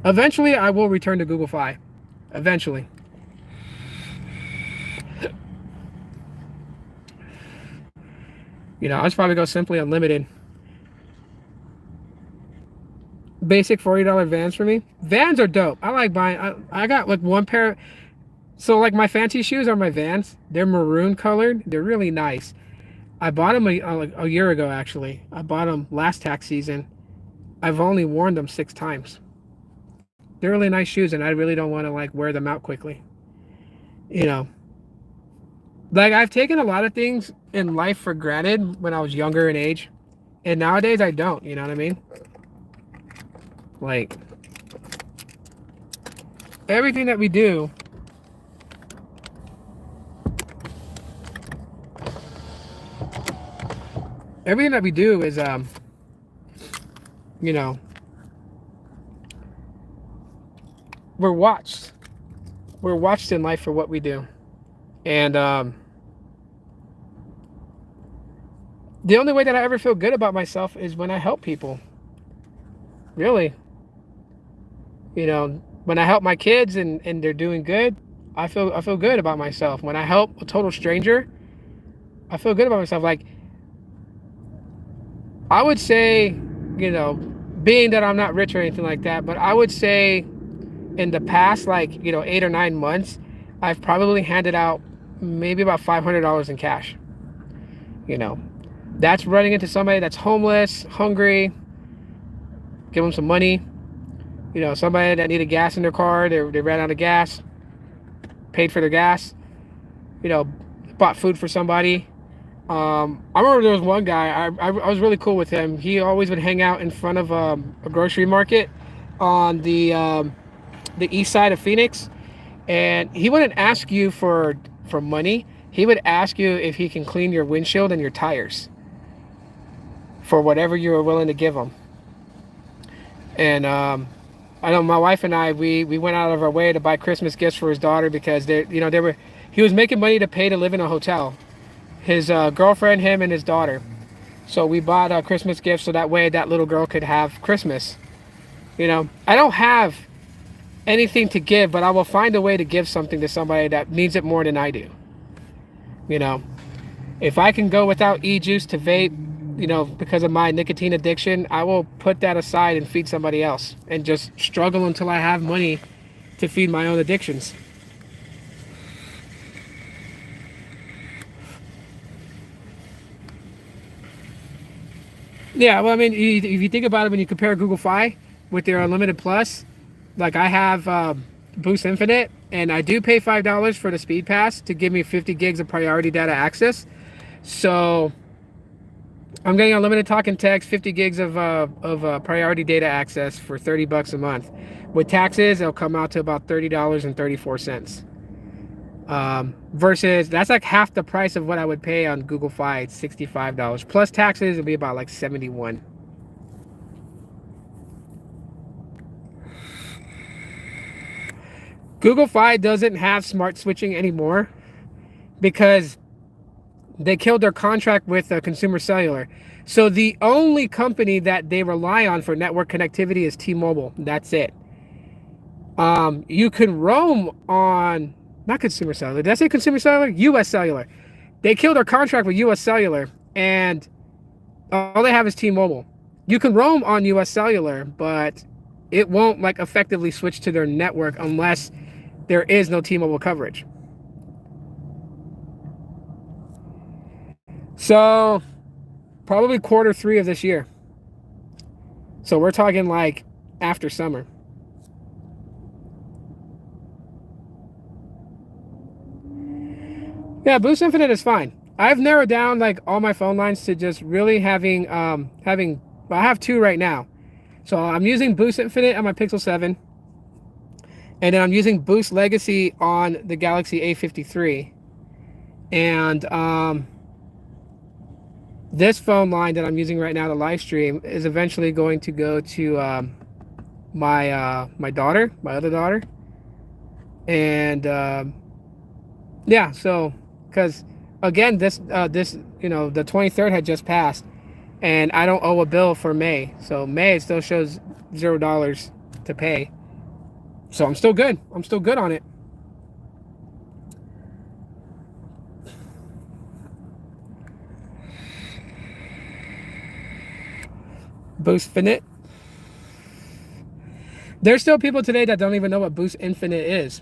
eventually I will return to Google Fi. Eventually. I'll just probably go simply unlimited. Basic $40 Vans for me. Vans are dope. I like buying. I got like one pair. So like my fancy shoes are my Vans. They're maroon colored. They're really nice. I bought them a year ago, actually. I bought them last tax season. I've only worn them 6 times. They're really nice shoes, and I really don't want to like wear them out quickly. Like, I've taken a lot of things in life for granted when I was younger in age, and nowadays I don't. You know what I mean? Like, everything that we do everything that we do is, you know, we're watched. We're watched in life for what we do. And the only way that I ever feel good about myself is when I help people. Really. You know, when I help my kids and they're doing good, I feel good about myself. When I help a total stranger, I feel good about myself. Like, I would say, you know, being that I'm not rich or anything like that, but I would say in the past, like, you know, 8 or 9 months, I've probably handed out maybe about $500 in cash. You know, that's running into somebody that's homeless, hungry, give them some money. You know, somebody that needed gas in their car, they ran out of gas, paid for their gas. You know, bought food for somebody. I remember there was one guy, I was really cool with him. He always would hang out in front of a grocery market on the east side of Phoenix. And he wouldn't ask you for money. He would ask you if he can clean your windshield and your tires for whatever you were willing to give him. And I know my wife and I, we went out of our way to buy Christmas gifts for his daughter because he was making money to pay to live in a hotel. His girlfriend, him, and his daughter. So we bought a Christmas gift so that way that little girl could have Christmas. You know, I don't have anything to give, but I will find a way to give something to somebody that needs it more than I do. You know, if I can go without e-juice to vape, you know, because of my nicotine addiction, I will put that aside and feed somebody else and just struggle until I have money to feed my own addictions. Yeah, well, I mean, if you think about it, when you compare Google Fi with their Unlimited Plus, like I have Boost Infinite, and I do pay $5 for the Speed Pass to give me 50 gigs of priority data access. So I'm getting unlimited talk and text, 50 gigs of priority data access for $30 a month. With taxes, it'll come out to about $30.34. Versus that's like half the price of what I would pay on Google Fi. It's $65 plus taxes. It'll be about like 71. Google Fi doesn't have smart switching anymore because they killed their contract with Consumer Cellular. So the only company that they rely on for network connectivity is T-Mobile. That's it. You can roam on, not Consumer Cellular. Did I say Consumer Cellular? US Cellular. They killed their contract with US Cellular, and all they have is T-Mobile. You can roam on US Cellular, but it won't like effectively switch to their network unless there is no T-Mobile coverage. So probably Q3 of this year. So we're talking like after summer. Yeah, Boost Infinite is fine. I've narrowed down like all my phone lines to just really having I have two right now. So I'm using Boost Infinite on my Pixel 7. And then I'm using Boost Legacy on the Galaxy A53. And this phone line that I'm using right now to live stream is eventually going to go to my daughter, my other daughter. And yeah, so because again, this you know, the 23rd had just passed, and I don't owe a bill for May. So May, it still shows $0 to pay. So I'm still good. I'm still good on it. Boost Infinite. There's still people today that don't even know what Boost Infinite is.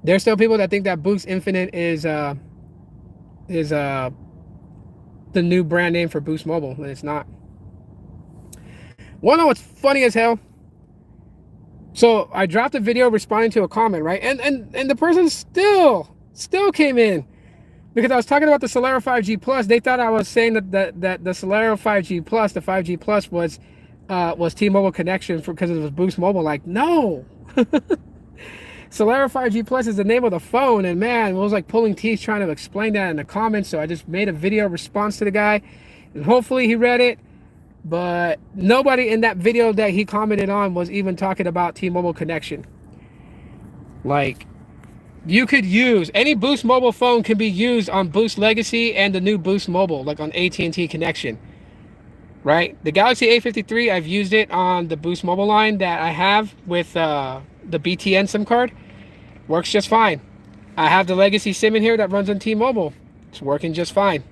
There's still people that think that Boost Infinite is the new brand name for Boost Mobile, and it's not. Wanna know what's funny as hell? So I dropped a video responding to a comment, right? And the person still came in because I was talking about the Solera 5G Plus. They thought I was saying that the Solera 5G Plus, the 5G Plus was T-Mobile connection because it was Boost Mobile. Like, no. Solera 5G Plus is the name of the phone, and man, it was like pulling teeth trying to explain that in the comments. So I just made a video response to the guy. And hopefully he read it. But nobody in that video that he commented on was even talking about T-Mobile connection. Like, you could use any Boost Mobile phone can be used on Boost Legacy and the new Boost Mobile, like on AT&T connection, right? The Galaxy A53, I've used it on the Boost Mobile line that I have with the BTN SIM card. Works just fine. I have the Legacy SIM in here that runs on T-Mobile. It's working just fine.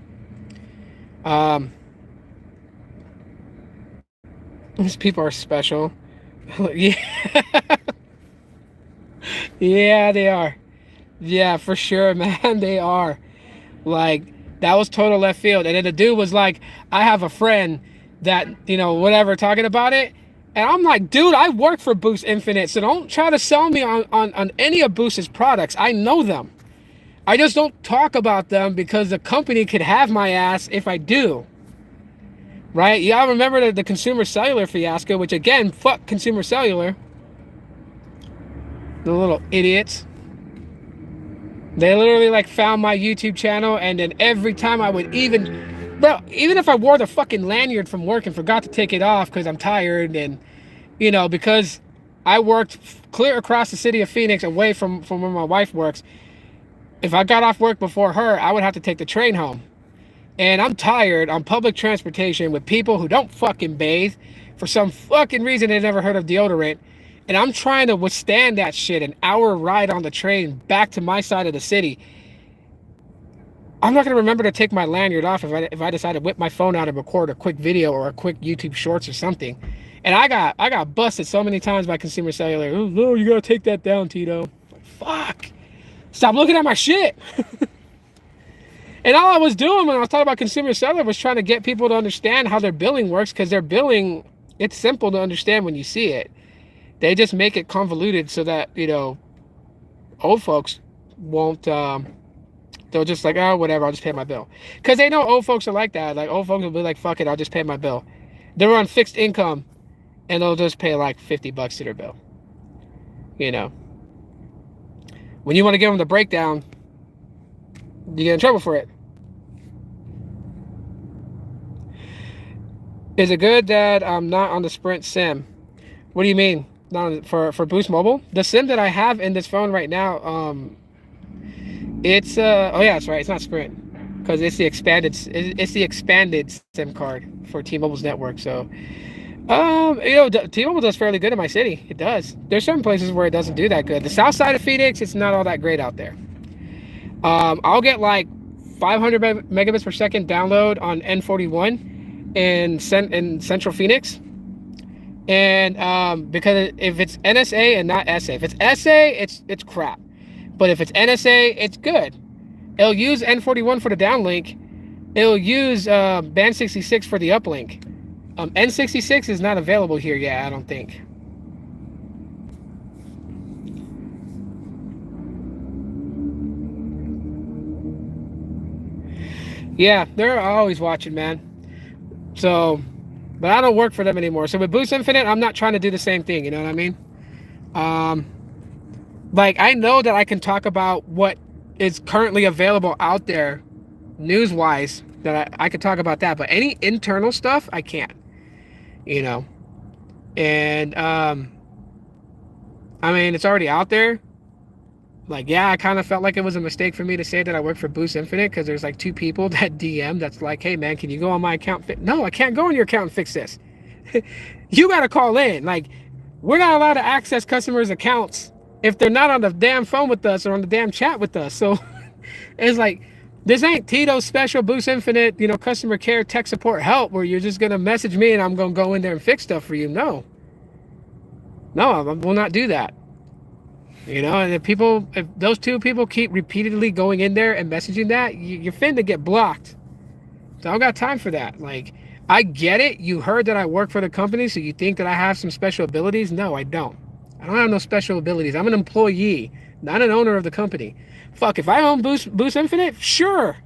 These people are special. Yeah. Yeah, they are. Yeah, for sure, man. They are. Like, that was total left field. And then the dude was like, I have a friend that, whatever, talking about it. And I'm like, dude, I work for Boost Infinite, so don't try to sell me on any of Boost's products. I know them. I just don't talk about them because the company could have my ass if I do. Right? Yeah, I remember the Consumer Cellular fiasco, which again, fuck Consumer Cellular. The little idiots. They literally like found my YouTube channel, and then every time I would even if I wore the fucking lanyard from work and forgot to take it off because I'm tired, and because I worked clear across the city of Phoenix away from where my wife works. If I got off work before her, I would have to take the train home. And I'm tired on public transportation with people who don't fucking bathe. For some fucking reason, they never heard of deodorant. And I'm trying to withstand that shit, an hour ride on the train back to my side of the city. I'm not going to remember to take my lanyard off if I decide to whip my phone out and record a quick video or a quick YouTube shorts or something. And I got busted so many times by Consumer Cellular. Oh, no, you got to take that down, Tito. Fuck. Stop looking at my shit. And all I was doing when I was talking about Consumer Cellular was trying to get people to understand how their billing works, because their billing, it's simple to understand when you see it. They just make it convoluted so that, old folks won't, they'll just like, oh, whatever, I'll just pay my bill. Because they know old folks are like that. Like, old folks will be like, fuck it, I'll just pay my bill. They're on fixed income, and they'll just pay like $50 to their bill. When you want to give them the breakdown, you get in trouble for it. Is it good that I'm not on the Sprint SIM? What do you mean? Not for Boost Mobile? The SIM that I have in this phone right now, it's oh yeah, that's right. It's not Sprint, because it's the expanded SIM card for T-Mobile's network. So, T-Mobile does fairly good in my city. It does. There's certain places where it doesn't do that good. The south side of Phoenix, it's not all that great out there. I'll get like 500 megabits per second download on N41 in Central Phoenix. And because if it's NSA and not SA, if it's SA, it's crap. But if it's NSA, it's good. It'll use N41 for the downlink. It'll use band 66 for the uplink. N66 is not available here yet, I don't think. Yeah, they're always watching, man. So, but I don't work for them anymore. So with Boost Infinite, I'm not trying to do the same thing. You know what I mean? Like, I know that I can talk about what is currently available out there, news-wise, that I could talk about that. But any internal stuff, I can't. And I mean, it's already out there. Like, yeah, I kind of felt like it was a mistake for me to say that I work for Boost Infinite, because there's like 2 people that DM that's like, hey man, can you go on my account? No, I can't go on your account and fix this. You got to call in. Like, we're not allowed to access customers' accounts if they're not on the damn phone with us or on the damn chat with us. So it's like, this ain't Tito's special Boost Infinite, customer care tech support help where you're just going to message me and I'm going to go in there and fix stuff for you. No, I will not do that. And if those 2 people keep repeatedly going in there and messaging that, you're finna get blocked. So I don't got time for that. Like, I get it. You heard that I work for the company, so you think that I have some special abilities. No, I don't. I don't have no special abilities. I'm an employee, not an owner of the company. Fuck, if I own Boost Infinite, sure,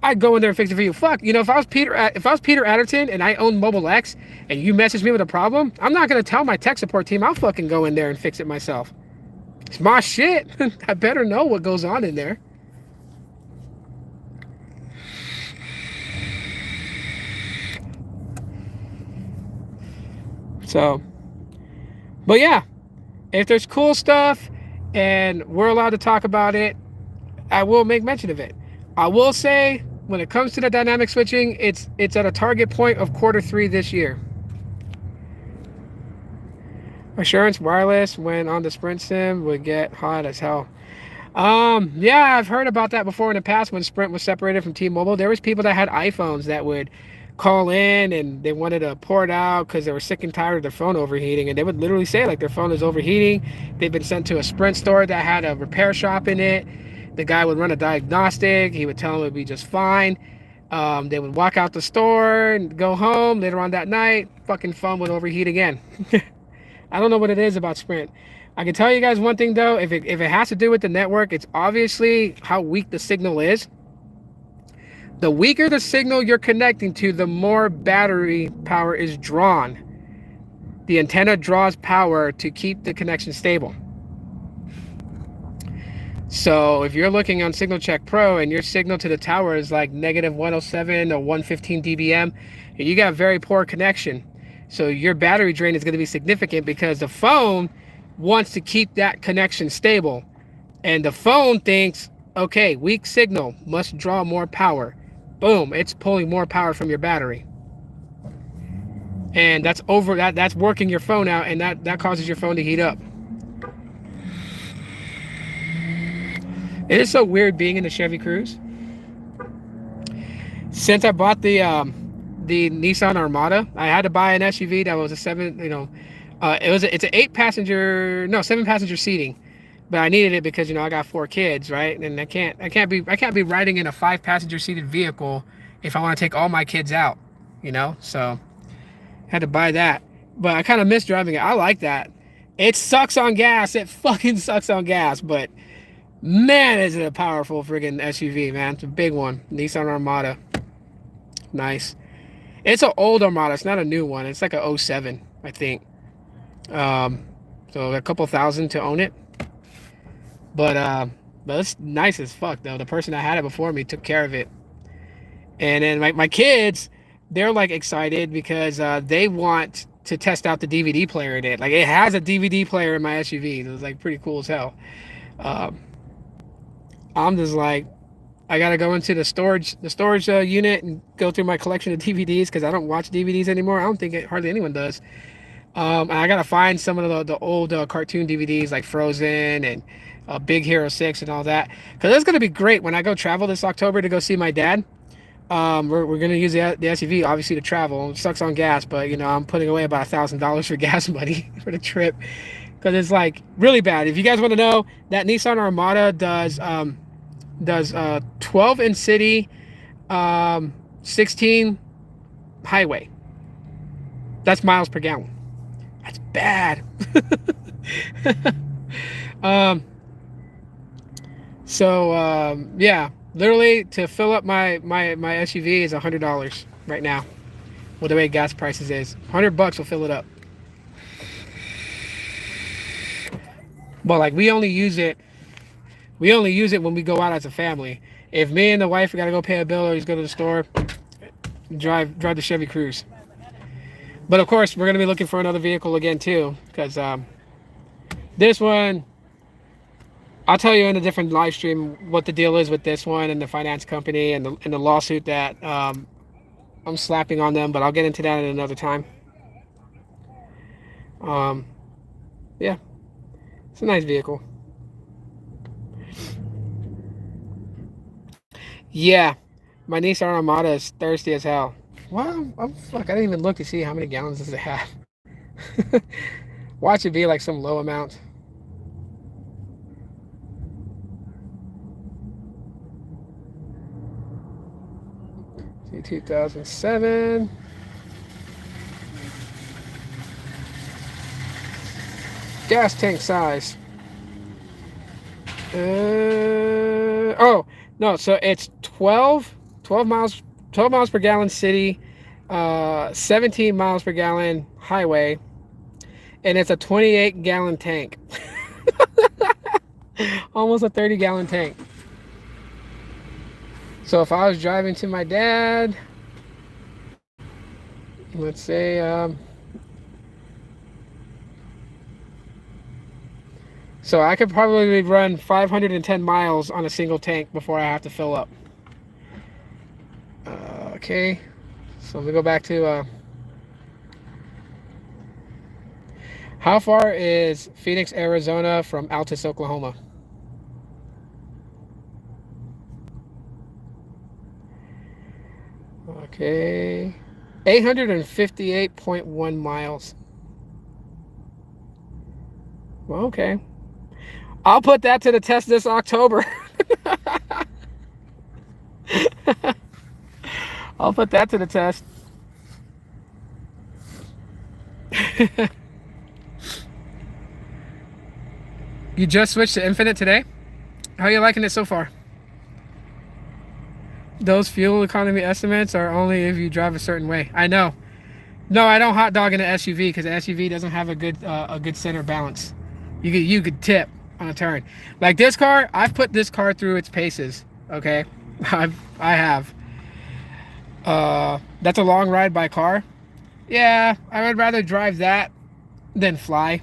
I'd go in there and fix it for you. Fuck, if I was Peter Adderton and I own Mobile X and you message me with a problem, I'm not gonna tell my tech support team. I'll fucking go in there and fix it myself. It's my shit. I better know what goes on in there. So, but yeah, if there's cool stuff and we're allowed to talk about it, I will make mention of it. I will say when it comes to the dynamic switching, it's at a target point of Q3 this year. Assurance Wireless, when on the Sprint sim, would get hot as hell. Yeah, I've heard about that before in the past when Sprint was separated from T-Mobile. There was people that had iPhones that would call in and they wanted to pour it out because they were sick and tired of their phone overheating, and they would literally say like their phone is overheating. They've been sent to a Sprint store that had a repair shop in it. The guy would run a diagnostic. He would tell them it would be just fine. They would walk out the store and go home. Later on that night, fucking phone would overheat again. I don't know what it is about Sprint. I can tell you guys one thing though, if it has to do with the network, it's obviously how weak the signal is. The weaker the signal you're connecting to, the more battery power is drawn. The antenna draws power to keep the connection stable. So if you're looking on Signal Check Pro and your signal to the tower is like negative 107 or 115 dBm, you got very poor connection. So your battery drain is going to be significant because the phone wants to keep that connection stable. And the phone thinks, okay, weak signal must draw more power. Boom, it's pulling more power from your battery. And that's working your phone out, and that causes your phone to heat up. It is so weird being in the Chevy Cruze. Since I bought the Nissan Armada, I had to buy an SUV that was a seven passenger seating, but I needed it because I got 4 kids, right? And I can't be riding in a 5 passenger seated vehicle if I want to take all my kids out, So I had to buy that, but I kind of miss driving it. I like that. It sucks on gas. It fucking sucks on gas, but man, is it a powerful friggin' SUV, man. It's a big one. Nissan Armada. Nice. It's an old Armada. It's not a new one. It's like a 07, I think. So a couple thousand to own it. But it's nice as fuck, though. The person that had it before me took care of it. And then my kids, they're like excited because they want to test out the DVD player in it. Like it has a DVD player in my SUV. It was like pretty cool as hell. I'm just like, I gotta go into the storage unit and go through my collection of DVDs because I don't watch DVDs anymore. I don't think hardly anyone does. And I gotta find some of the old cartoon DVDs like Frozen and Big Hero 6 and all that, because that's gonna be great when I go travel this October to go see my dad. We're gonna use the SUV obviously to travel. It sucks on gas, but I'm putting away about $1,000 for gas money for the trip because it's like really bad. If you guys want to know, that Nissan Armada does 12 in city, 16 highway. That's miles per gallon. That's bad. Yeah, literally to fill up my SUV is $100 right now with the way gas prices is. $100 will fill it up. But like we only use it when we go out as a family. If me and the wife gotta go pay a bill or just go to the store, drive the Chevy Cruze. But of course, we're gonna be looking for another vehicle again too, because this one, I'll tell you in a different live stream what the deal is with this one and the finance company and the lawsuit that I'm slapping on them. But I'll get into that at another time. Yeah, it's a nice vehicle. Yeah, my Nissan Armada is thirsty as hell. Wow, fuck, I didn't even look to see how many gallons does it have. Watch it be like some low amount. See, 2007. Gas tank size. Oh, no, so it's 12 miles per gallon city, 17 miles per gallon highway, and it's a 28 gallon tank. Almost a 30 gallon tank. So if I was driving to my dad, let's say So I could probably run 510 miles on a single tank before I have to fill up. Okay, so let me go back to how far is Phoenix, Arizona from Altus, Oklahoma? Okay, 858.1 miles. Well, okay. I'll put that to the test this October. I'll put that to the test. You just switched to Infinite today? How are you liking it so far? Those fuel economy estimates are only if you drive a certain way. I know. No, I don't hot dog in an SUV because the SUV doesn't have a good center balance. You could tip on a turn. Like this car, I've put this car through its paces. Okay, I have. That's a long ride by car. Yeah, I would rather drive that than fly.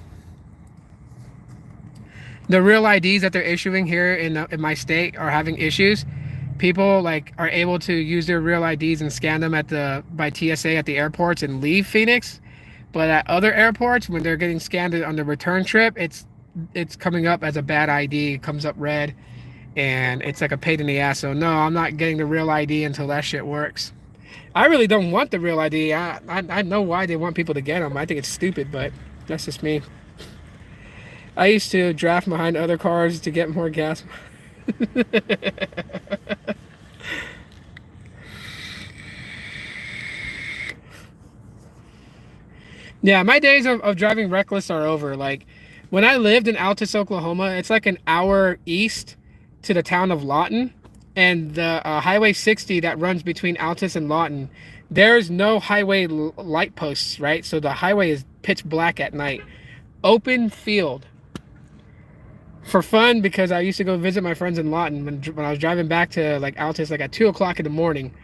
The real IDs that they're issuing here in my state are having issues. People like are able to use their real IDs and scan them by TSA at the airports and leave Phoenix, but at other airports when they're getting scanned on the return trip, it's coming up as a bad ID. It comes up red, and it's like a pain in the ass. So no, I'm not getting the real ID until that shit works. I really don't want the real ID. I know why they want people to get them. I think it's stupid, but that's just me. I used to draft behind other cars to get more gas. Yeah, my days of driving reckless are over. Like when I lived in Altus, Oklahoma, it's like an hour east to the town of Lawton, and the Highway 60 that runs between Altus and Lawton, there's no highway light posts, right? So the highway is pitch black at night. Open field. For fun, because I used to go visit my friends in Lawton when I was driving back to like Altus like at 2 o'clock in the morning.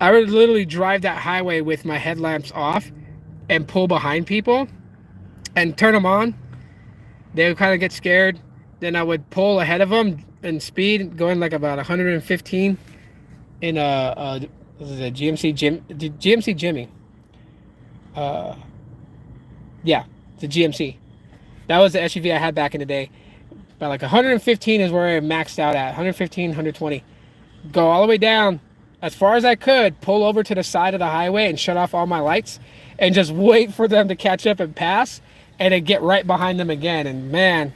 I would literally drive that highway with my headlamps off and pull behind people and turn them on. They would kind of get scared. Then I would pull ahead of them and speed, going like about 115 in this is a GMC Jimmy. Yeah, the GMC. That was the SUV I had back in the day. But like 115 is where I maxed out at. 115, 120. Go all the way down as far as I could, pull over to the side of the highway and shut off all my lights and just wait for them to catch up and pass and then get right behind them again. And man,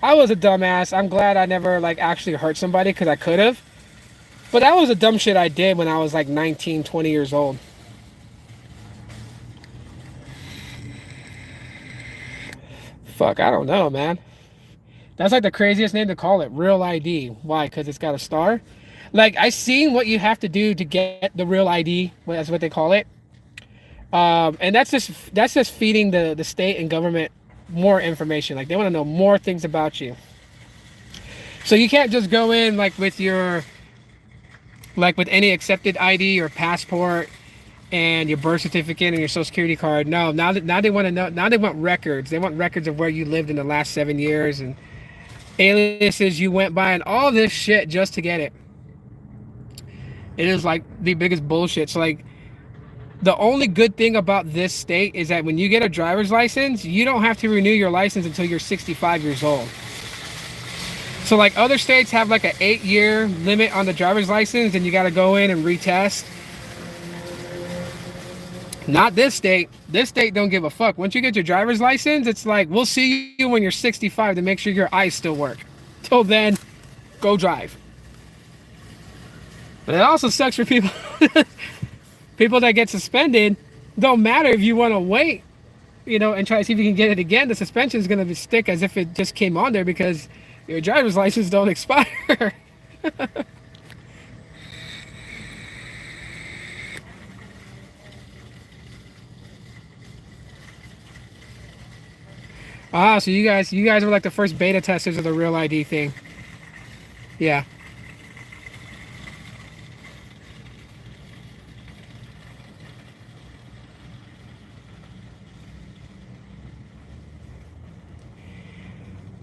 I was a dumbass. I'm glad I never like actually hurt somebody because I could have. But that was a dumb shit I did when I was like 19, 20 years old. Fuck, I don't know, man. That's like the craziest name to call it. Real ID. Why? Because it's got a star? Like, I seen what you have to do to get the real ID. That's what they call it. And that's just feeding the state and government more information. Like, they want to know more things about you. So you can't just go in like with any accepted ID or passport and your birth certificate and your social security card. No, now they want to know. Now they want records. They want records of where you lived in the last 7 years and aliases you went by and all this shit just to get it. It is like the biggest bullshit. So like the only good thing about this state is that when you get a driver's license, you don't have to renew your license until you're 65 years old. So like other states have like an 8-year limit on the driver's license and you got to go in and retest. Not this state. This state don't give a fuck. Once you get your driver's license, it's like, we'll see you when you're 65 to make sure your eyes still work. Till then, go drive. But it also sucks for people people that get suspended. Don't matter if you want to wait, and try to see if you can get it again. The suspension is going to stick as if it just came on there because your driver's license don't expire. So you guys were like the first beta testers of the real ID thing. Yeah.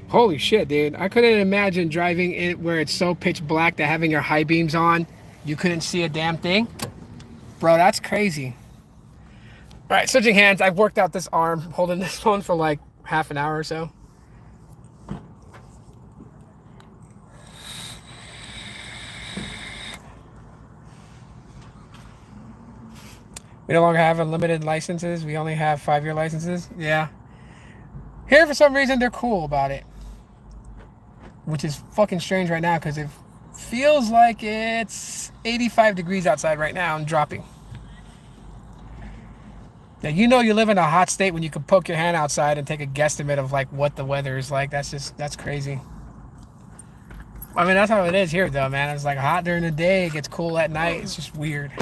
Holy shit, dude. I couldn't imagine driving it where it's so pitch black that having your high beams on, you couldn't see a damn thing. Bro, that's crazy. All right, switching hands. I've worked out this arm holding this phone for like half an hour or so. We no longer have unlimited licenses. We only have 5-year licenses. Yeah. Here, for some reason, they're cool about it. Which is fucking strange right now because it feels like it's 85 degrees outside right now and dropping. Now, you know you live in a hot state when you can poke your hand outside and take a guesstimate of like what the weather is like. That's crazy. I mean, that's how it is here though, man. It's like hot during the day, it gets cool at night. It's just weird.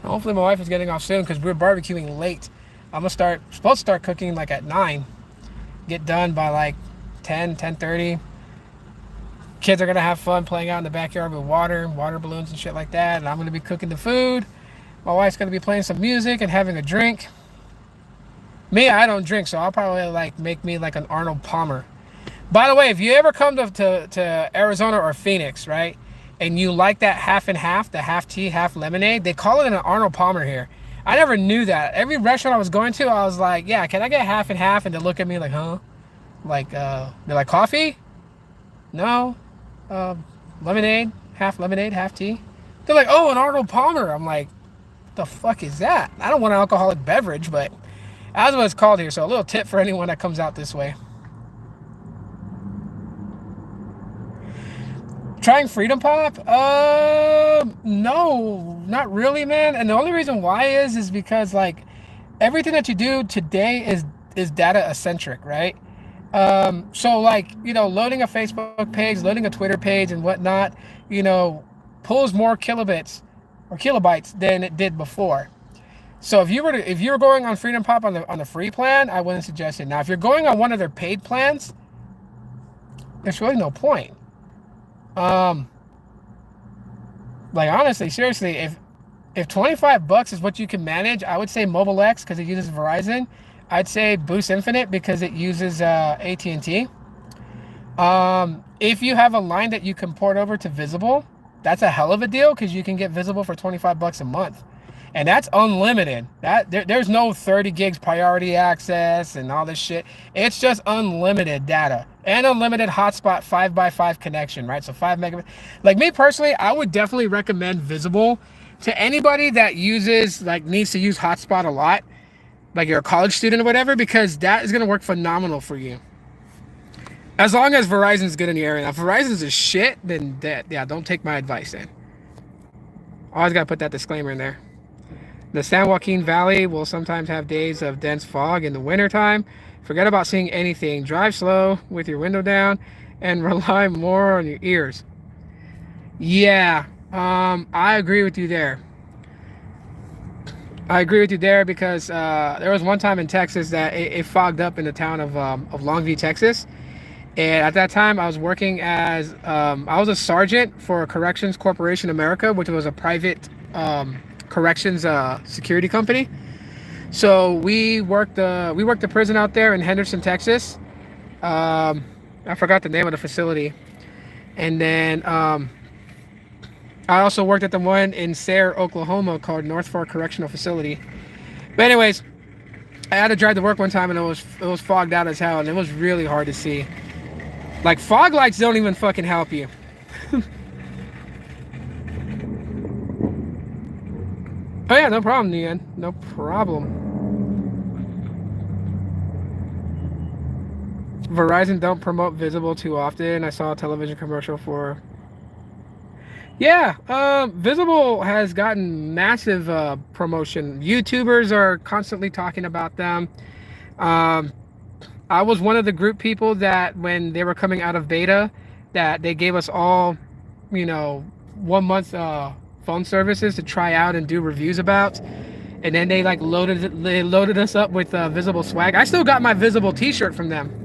Hopefully my wife is getting off soon because we're barbecuing late. I'm supposed to start cooking like at 9. Get done by like 10:30. Kids are gonna have fun playing out in the backyard with water balloons and shit like that. And I'm gonna be cooking the food. My wife's gonna be playing some music and having a drink. Me, I don't drink, so I'll probably like make me like an Arnold Palmer. By the way, if you ever come to Arizona or Phoenix, right, and you like that half and half, the half tea, half lemonade, they call it an Arnold Palmer here. I never knew that. Every restaurant I was going to, I was like, yeah, can I get half and half? And they look at me like, huh? Like, they're like, coffee? No. Lemonade, half tea. They're like, oh, an Arnold Palmer. I'm like, what the fuck is that? I don't want an alcoholic beverage, but that's what it's called here. So a little tip for anyone that comes out this way. Trying Freedom Pop? No, not really, man. And the only reason why is because like everything that you do today is data eccentric, right? So like, you know, loading a Facebook page, loading a Twitter page and whatnot, you know, pulls more kilobits or kilobytes than it did before. So if you were going on Freedom Pop on the free plan, I wouldn't suggest it. Now, if you're going on one of their paid plans, there's really no point. Like honestly, seriously, if $25 is what you can manage, I would say Mobile X because it uses Verizon. I'd say Boost Infinite because it uses AT&T. If you have a line that you can port over to Visible, that's a hell of a deal because you can get Visible for $25 a month. And that's unlimited. There's no 30 gigs priority access and all this shit. It's just unlimited data and unlimited hotspot 5x5 connection, right? So 5 megabits. Like me personally, I would definitely recommend Visible to anybody that needs to use hotspot a lot, like you're a college student or whatever, because that is going to work phenomenal for you. As long as Verizon's good in the area. Now, if Verizon's a shit, then don't take my advice then. Always got to put that disclaimer in there. The San Joaquin Valley will sometimes have days of dense fog in the wintertime. Forget about seeing anything. Drive slow with your window down and rely more on your ears. Yeah, I agree with you there. I agree with you there because there was one time in Texas that it fogged up in the town of Longview, Texas. And at that time, I was working as, I was a sergeant for Corrections Corporation America, which was a private corrections security company. So we worked the prison out there in Henderson, Texas. I forgot the name of the facility. And then I also worked at the one in Sayre, Oklahoma called North Fork Correctional Facility. But anyways, I had to drive to work one time and it was fogged out as hell and it was really hard to see. Like fog lights don't even fucking help you. Oh yeah, no problem, Nian. No problem. Verizon don't promote Visible too often. I saw a television commercial for... Yeah, Visible has gotten massive promotion. YouTubers are constantly talking about them. I was one of the group people that when they were coming out of beta, that they gave us all, 1 month phone services to try out and do reviews about, and then they loaded us up with Visible swag. I still got my Visible t-shirt from them.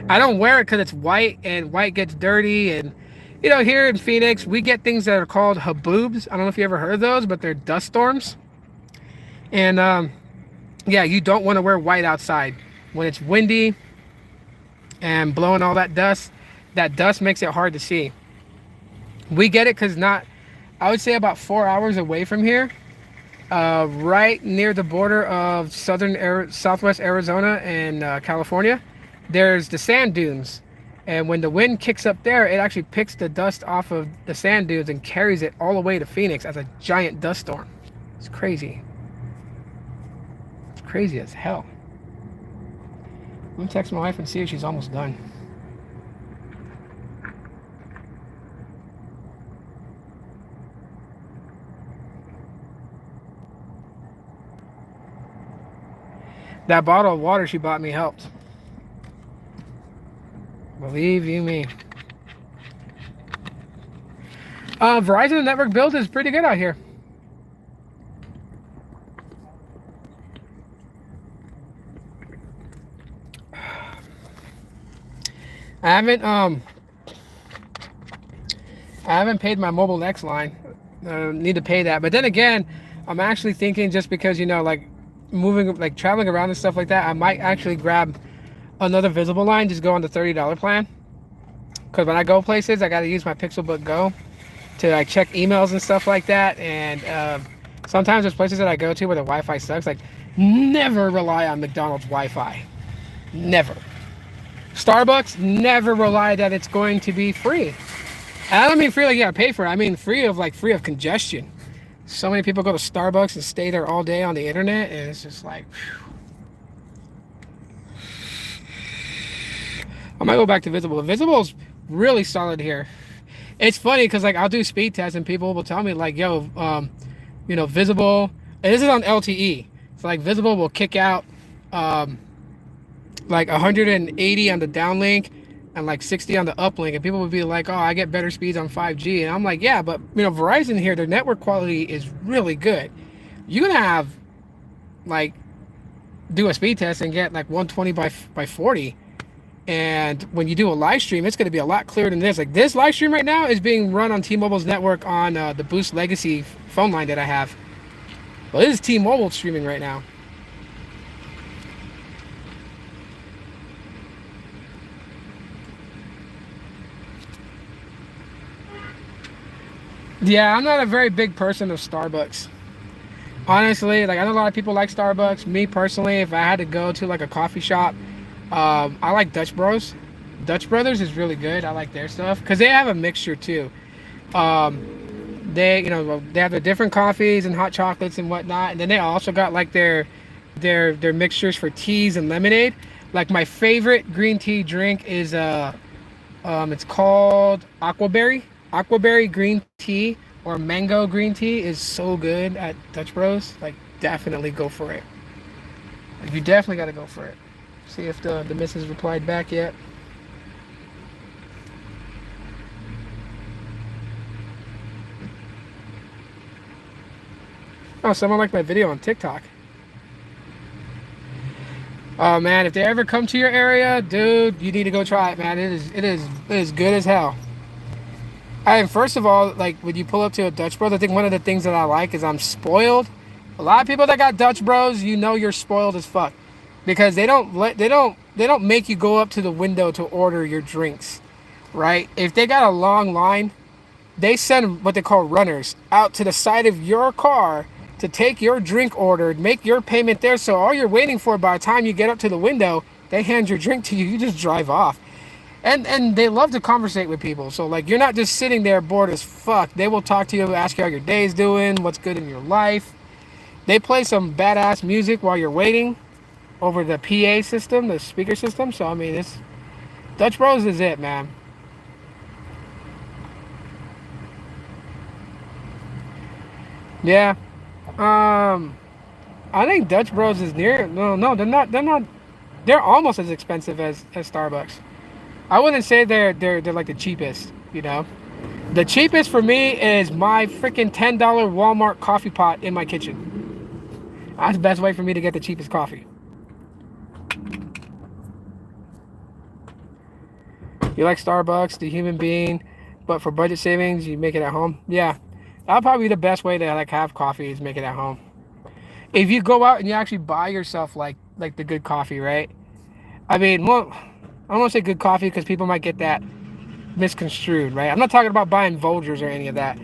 I don't wear it because it's white and white gets dirty, and You know, here in Phoenix, we get things that are called haboobs. I don't know if you ever heard of those, but they're dust storms. And yeah, you don't want to wear white outside when it's windy and blowing all that dust. That dust makes it hard to see. We get it because not, I would say about 4 hours away from here, right near the border of southwest Arizona and California, there's the sand dunes. And when the wind kicks up there, it actually picks the dust off of the sand dunes and carries it all the way to Phoenix as a giant dust storm. It's crazy. It's crazy as hell. I'm gonna text my wife and see if she's almost done. That bottle of water she bought me helped. Believe you me. Verizon network build is pretty good out here. I haven't paid my mobile next line. Need to pay that. But then again, I'm actually thinking, just because, you know, like moving, like traveling around and stuff like that, I might actually grab another visible line, just go on the $30 plan. Because when I go places, I got to use my Pixelbook Go to like check emails and stuff like that. And sometimes there's places that I go to where the Wi-Fi sucks. Like, never rely on McDonald's Wi-Fi. Never. Starbucks, never rely that it's going to be free. And I don't mean free like you gotta pay for it. I mean free of congestion. So many people go to Starbucks and stay there all day on the internet, and it's just like, whew. I might go back to Visible. Visible's really solid here. It's funny because like I'll do speed tests and people will tell me like, yo, you know, Visible, and this is on LTE. So like Visible will kick out like 180 on the downlink and like 60 on the uplink, and people would be like, oh, I get better speeds on 5G. And I'm like, yeah, but you know, Verizon here, their network quality is really good. You can have like do a speed test and get like 120 by 40, and when you do a live stream, it's going to be a lot clearer than this. Like this live stream right now is being run on T-Mobile's network on the Boost Legacy phone line that I have. Well, this is T-Mobile streaming right now. Yeah, I'm not a very big person of Starbucks. Honestly, like I know a lot of people like Starbucks. Me personally, if I had to go to like a coffee shop, I like Dutch Bros. Dutch Brothers is really good. I like their stuff because they have a mixture too. They, you know, they have the different coffees and hot chocolates and whatnot, and then they also got like their mixtures for teas and lemonade. Like my favorite green tea drink is it's called Aquaberry green tea, or mango green tea, is so good at Dutch Bros. Like definitely go for it. Like, you definitely got to go for it. See if the missus replied back yet. Oh, someone liked my video on TikTok. Oh man, if they ever come to your area, dude, you need to go try it, man. It is good as hell. First of all, like when you pull up to a Dutch Bros, I think one of the things that I like is I'm spoiled. A lot of people that got Dutch Bros, you know, you're spoiled as fuck, because they don't make you go up to the window to order your drinks, right? If they got a long line, they send what they call runners out to the side of your car to take your drink order, make your payment there. So all you're waiting for, by the time you get up to the window, they hand your drink to you. You just drive off. And they love to conversate with people. So like you're not just sitting there bored as fuck. They will talk to you, ask you how your day's doing, what's good in your life. They play some badass music while you're waiting over the PA system, the speaker system. So I mean, it's Dutch Bros is it, man. Yeah. I think Dutch Bros is near. No, they're not. They're not. They're almost as expensive as Starbucks. I wouldn't say they're like the cheapest, you know. The cheapest for me is my freaking $10 Walmart coffee pot in my kitchen. That's the best way for me to get the cheapest coffee. You like Starbucks, the human being. But for budget savings, you make it at home. Yeah, that'll probably be the best way to like have coffee is make it at home. If you go out and you actually buy yourself like the good coffee, right? I mean, well, I don't want to say good coffee because people might get that misconstrued, right? I'm not talking about buying Folgers or any of that,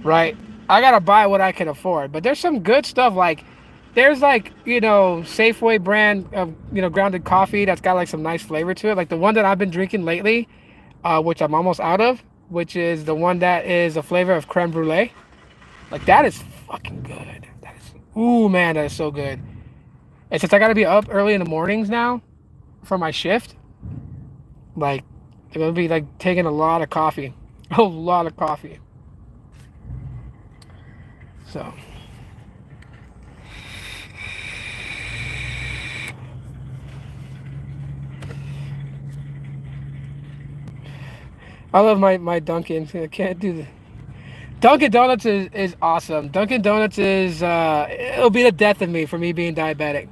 right? I gotta buy what I can afford. But there's some good stuff like there's like Safeway brand of grounded coffee that's got like some nice flavor to it. Like the one that I've been drinking lately, which I'm almost out of, which is the one that is a flavor of creme brulee. Like that is fucking good. That is ooh man, that is so good. And since I gotta be up early in the mornings now for my shift, like I'm gonna be like taking a lot of coffee, a lot of coffee. So I love my Dunkin'. I can't do the Dunkin' Donuts is awesome. Dunkin' Donuts is it'll be the death of me for me being diabetic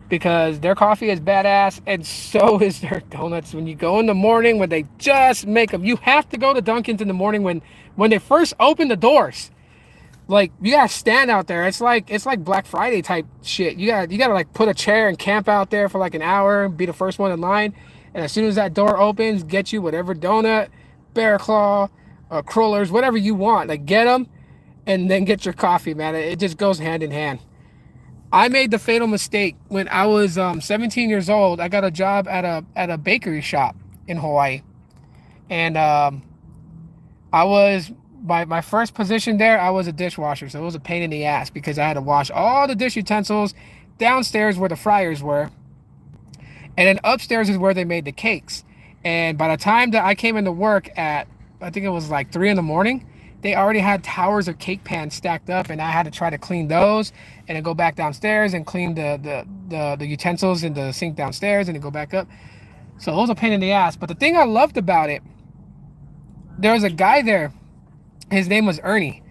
because their coffee is badass and so is their donuts. When you go in the morning when they just make them, you have to go to Dunkin's in the morning when they first open the doors. Like you gotta stand out there. It's like Black Friday type shit. You gotta like put a chair and camp out there for like an hour, be the first one in line, and as soon as that door opens, get you whatever donut, bear claw, crullers, whatever you want. Like get them, and then get your coffee, man. It just goes hand in hand. I made the fatal mistake when I was 17 years old. I got a job at a bakery shop in Hawaii, and I was my first position there. I was a dishwasher, so it was a pain in the ass because I had to wash all the dish utensils downstairs where the fryers were, and then upstairs is where they made the cakes. And by the time that I came into work at, I think it was like 3 in the morning, they already had towers of cake pans stacked up, and I had to try to clean those, and then go back downstairs and clean the utensils in the sink downstairs, and then go back up. So it was a pain in the ass. But the thing I loved about it, there was a guy there. His name was Ernie,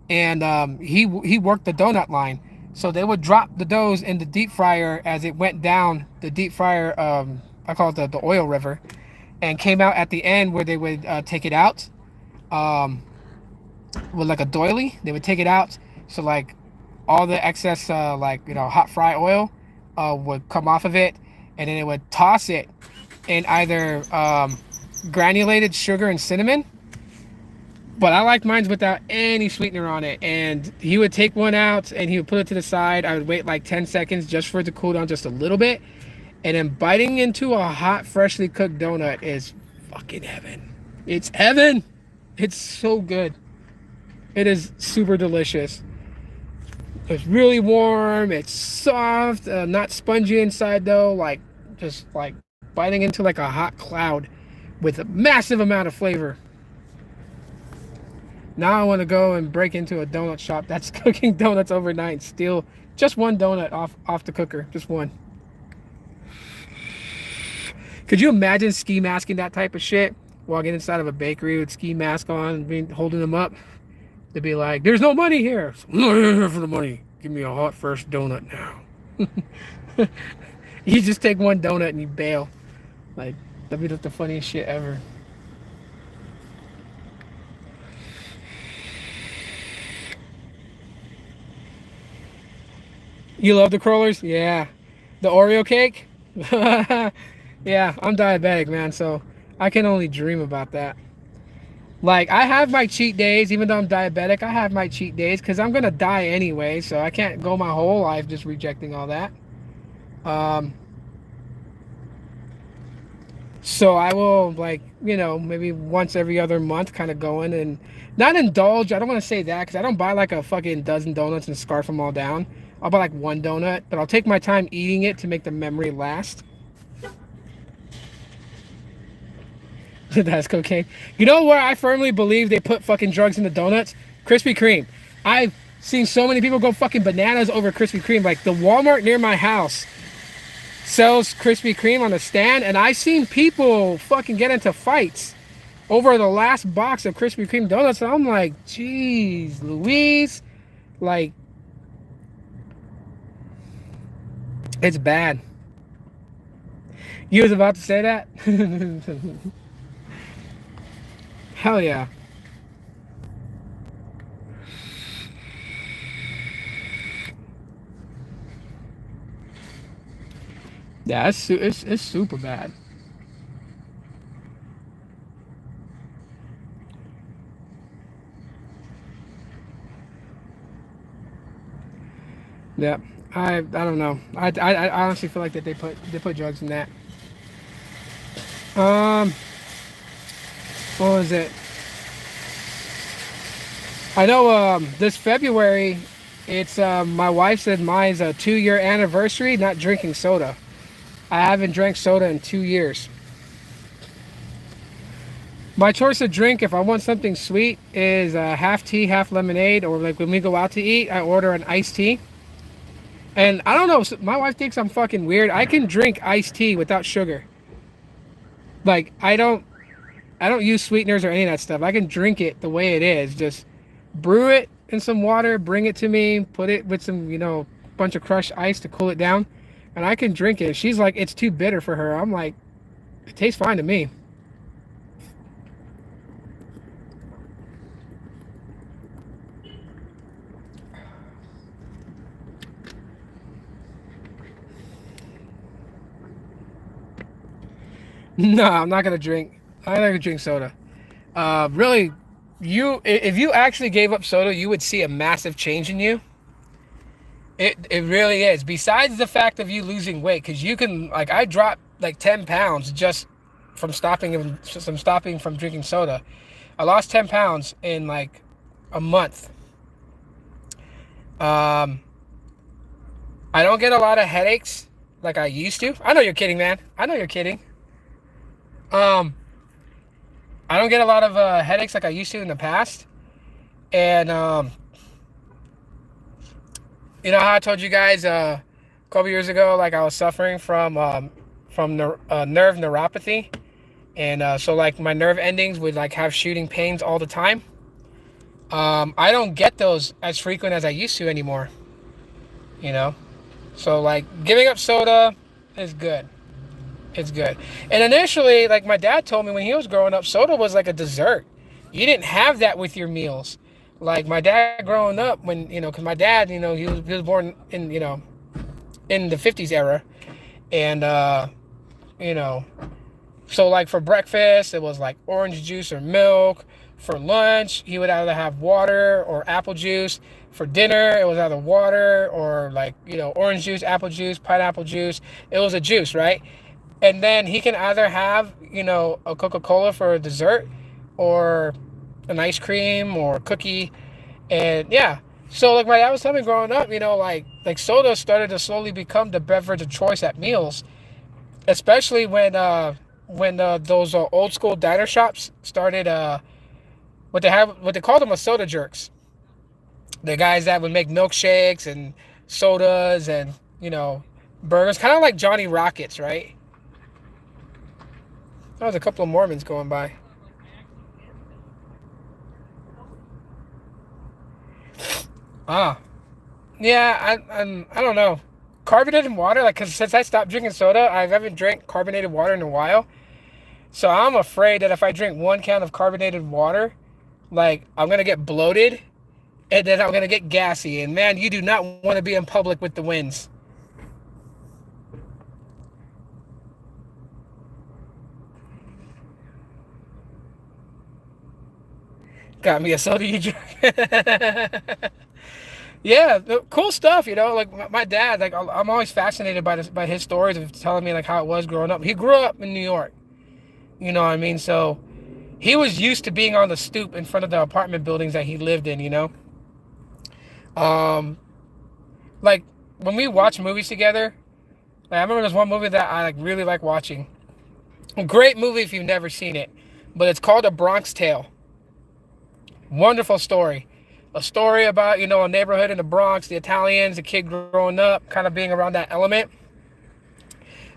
and he worked the donut line. So they would drop the doughs in the deep fryer as it went down the deep fryer. I call it the oil river, and came out at the end where they would take it out with like a doily. They would take it out, so like all the excess hot fry oil would come off of it, and then it would toss it in either granulated sugar and cinnamon, but I liked mine without any sweetener on it. And he would take one out and he would put it to the side. I would wait like 10 seconds just for it to cool down just a little bit. And then biting into a hot, freshly cooked donut is fucking heaven. It's heaven. It's so good. It is super delicious. It's really warm. It's soft, not spongy inside though. Like just like biting into like a hot cloud with a massive amount of flavor. Now I want to go and break into a donut shop that's cooking donuts overnight and steal just one donut off the cooker. Just one. Could you imagine ski masking that type of shit? Walking inside of a bakery with ski mask on, holding them up. They'd be like, there's no money here. I'm not here for the money. Give me a hot fresh donut now. You just take one donut and you bail. Like, that'd be the funniest shit ever. You love the crawlers? Yeah. The Oreo cake? Yeah, I'm diabetic, man, so I can only dream about that. Like, I have my cheat days, even though I'm diabetic, I have my cheat days because I'm going to die anyway, so I can't go my whole life just rejecting all that. So I will, like, maybe once every other month kind of go in and not indulge. I don't want to say that because I don't buy like a fucking dozen donuts and scarf them all down. I'll buy like one donut, but I'll take my time eating it to make the memory last. That's cocaine. You know where I firmly believe they put fucking drugs in the donuts? Krispy Kreme. I've seen so many people go fucking bananas over Krispy Kreme. Like the Walmart near my house sells Krispy Kreme on the stand, and I've seen people fucking get into fights over the last box of Krispy Kreme donuts. And I'm like, geez, Louise. Like, it's bad. You was about to say that? Hell yeah. Yeah, it's super bad. Yeah, I don't know. I honestly feel like that they put drugs in that. Um, what was it? I know. This February, it's my wife's and mine's a 2 year anniversary. Not drinking soda. I haven't drank soda in 2 years. My choice of drink, if I want something sweet, is half tea, half lemonade, or like when we go out to eat, I order an iced tea. And I don't know, my wife thinks I'm fucking weird. I can drink iced tea without sugar. Like I don't use sweeteners or any of that stuff. I can drink it the way it is. Just brew it in some water, bring it to me, put it with some, bunch of crushed ice to cool it down, and I can drink it. She's like, it's too bitter for her. I'm like, it tastes fine to me. No, I'm not gonna drink. I'm not gonna drink soda. Really, if you actually gave up soda, you would see a massive change in you. It really is. Besides the fact of you losing weight, because you can like I dropped like 10 pounds just from stopping from drinking soda. I lost 10 pounds in like a month. Um, I don't get a lot of headaches like I used to. I know you're kidding, man. I know you're kidding. Um, I don't get a lot of headaches like I used to in the past. And you know how I told you guys a couple years ago, like I was suffering from nerve neuropathy, and so like my nerve endings would like have shooting pains all the time. I don't get those as frequent as I used to anymore. You know, so like giving up soda is good. It's good. And initially, like my dad told me when he was growing up, soda was like a dessert. You didn't have that with your meals. Like my dad growing up, when because my dad, he was born in in the '50s era, and you know, so like for breakfast it was like orange juice or milk. For lunch, he would either have water or apple juice. For dinner, it was either water or like orange juice, apple juice, pineapple juice. It was a juice, right? And then he can either have a Coca-Cola for a dessert, or an ice cream or cookie. And yeah, so like my dad was telling me growing up, like soda started to slowly become the beverage of choice at meals, especially when those old school diner shops started what they called them was soda jerks. The guys that would make milkshakes and sodas and burgers, kind of like Johnny Rockets, right? That was a couple of Mormons going by. Ah, yeah, I don't know. Carbonated water, like, cause since I stopped drinking soda, I haven't drank carbonated water in a while. So I'm afraid that if I drink 1 can of carbonated water, like I'm gonna get bloated, and then I'm gonna get gassy. And man, you do not want to be in public with the winds. Got me a soda you drink. Yeah, cool stuff. Like my dad, like I'm always fascinated by his stories of telling me like how it was growing up. He grew up in New York. You know what I mean? So he was used to being on the stoop in front of the apartment buildings that he lived in. Um, like when we watch movies together, like I remember there's one movie that I like really like watching. A great movie if you've never seen it, but it's called A Bronx Tale. Wonderful story. A story about, a neighborhood in the Bronx, the Italians, the kid growing up, kind of being around that element.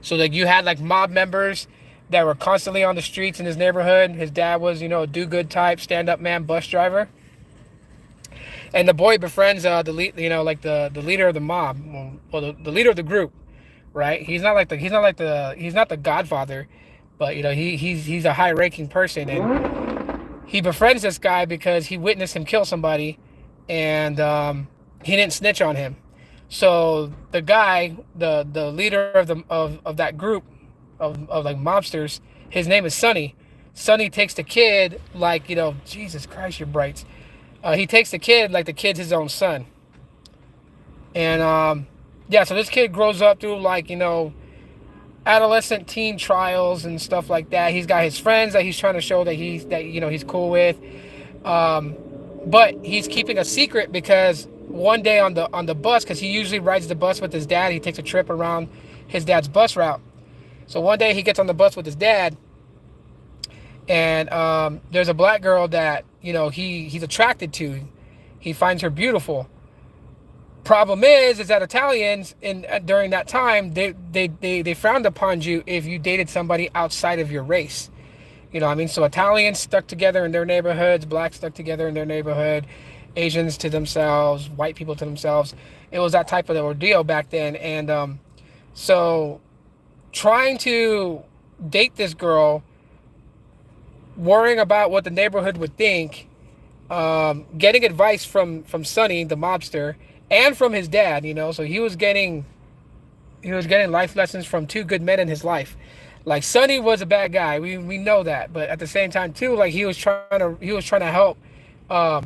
So like you had like mob members that were constantly on the streets in his neighborhood. His dad was, a do-good type, stand-up man, bus driver. And the boy befriends the lead, like the leader of the mob, well, the leader of the group, right? He's not the Godfather, but he's a high-ranking person, and he befriends this guy because he witnessed him kill somebody, and he didn't snitch on him. So the guy, the leader of that group of like mobsters, his name is Sonny. Sonny takes the kid like, Jesus Christ, you're bright. He takes the kid like the kid's his own son. And yeah, so this kid grows up through like, adolescent teen trials and stuff like that. He's got his friends that he's trying to show that he's cool with. But he's keeping a secret because one day on the bus, because he usually rides the bus with his dad, he takes a trip around his dad's bus route. So one day he gets on the bus with his dad, and there's a black girl that he's attracted to. He finds her beautiful. Problem is that Italians during that time they frowned upon you if you dated somebody outside of your race. You know what I mean? So Italians stuck together in their neighborhoods, blacks stuck together in their neighborhood, Asians to themselves, white people to themselves. It was that type of ordeal back then. And so trying to date this girl, worrying about what the neighborhood would think, getting advice from Sonny, the mobster, and from his dad, so he was getting life lessons from two good men in his life. Like Sonny was a bad guy, we know that, but at the same time too, like he was trying to help.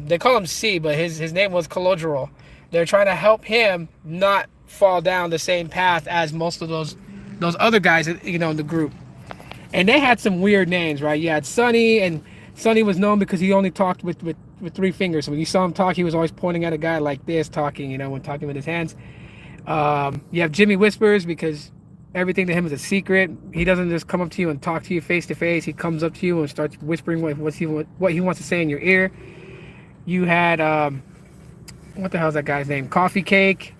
They call him C, but his name was Colodrol. They're trying to help him not fall down the same path as most of those other guys, in the group. And they had some weird names, right? You had Sonny, and Sonny was known because he only talked with three fingers. So when you saw him talk, he was always pointing at a guy like this, talking, when talking with his hands. You have Jimmy Whispers because everything to him is a secret. He doesn't just come up to you and talk to you face to face. He comes up to you and starts whispering what he wants to say in your ear. You had what the hell is that guy's name? Coffee Cake.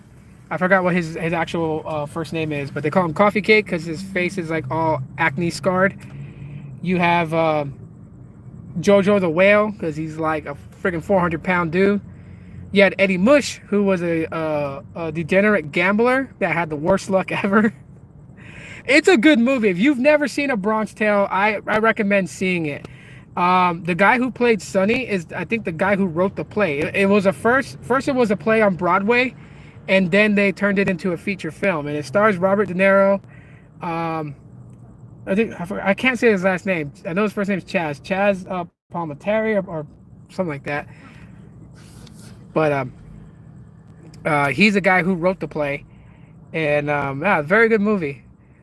I forgot what his actual first name is, but they call him Coffee Cake because his face is like all acne scarred. You have Jojo the Whale because he's like a friggin' 400-pound dude. You had Eddie Mush, who was a degenerate gambler that had the worst luck ever. It's a good movie. If you've never seen A Bronx Tale, I recommend seeing it. The guy who played Sonny is, I think, the guy who wrote the play. It was first it was a play on Broadway, and then they turned it into a feature film. And it stars Robert De Niro. I can't say his last name. I know his first name is Chaz Palminteri or something like that. But he's the guy who wrote the play, and very good movie.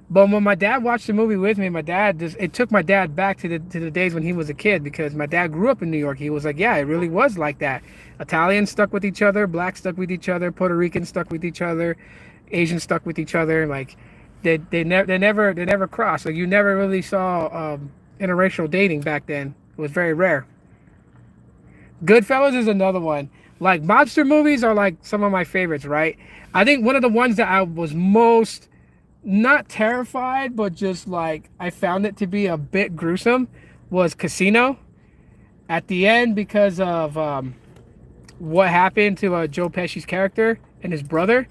But when my dad watched the movie with me, it took my dad back to the days when he was a kid, because my dad grew up in New York. He was like, yeah, it really was like that. Italians stuck with each other, blacks stuck with each other, Puerto Ricans stuck with each other, Asians stuck with each other. Like they never crossed. Like you never really saw interracial dating back then. It was very rare. Goodfellas is another one. Like mobster movies are like some of my favorites, right? I think one of the ones that I was most not terrified, but just like I found it to be a bit gruesome was Casino. At the end, because of what happened to Joe Pesci's character and his brother.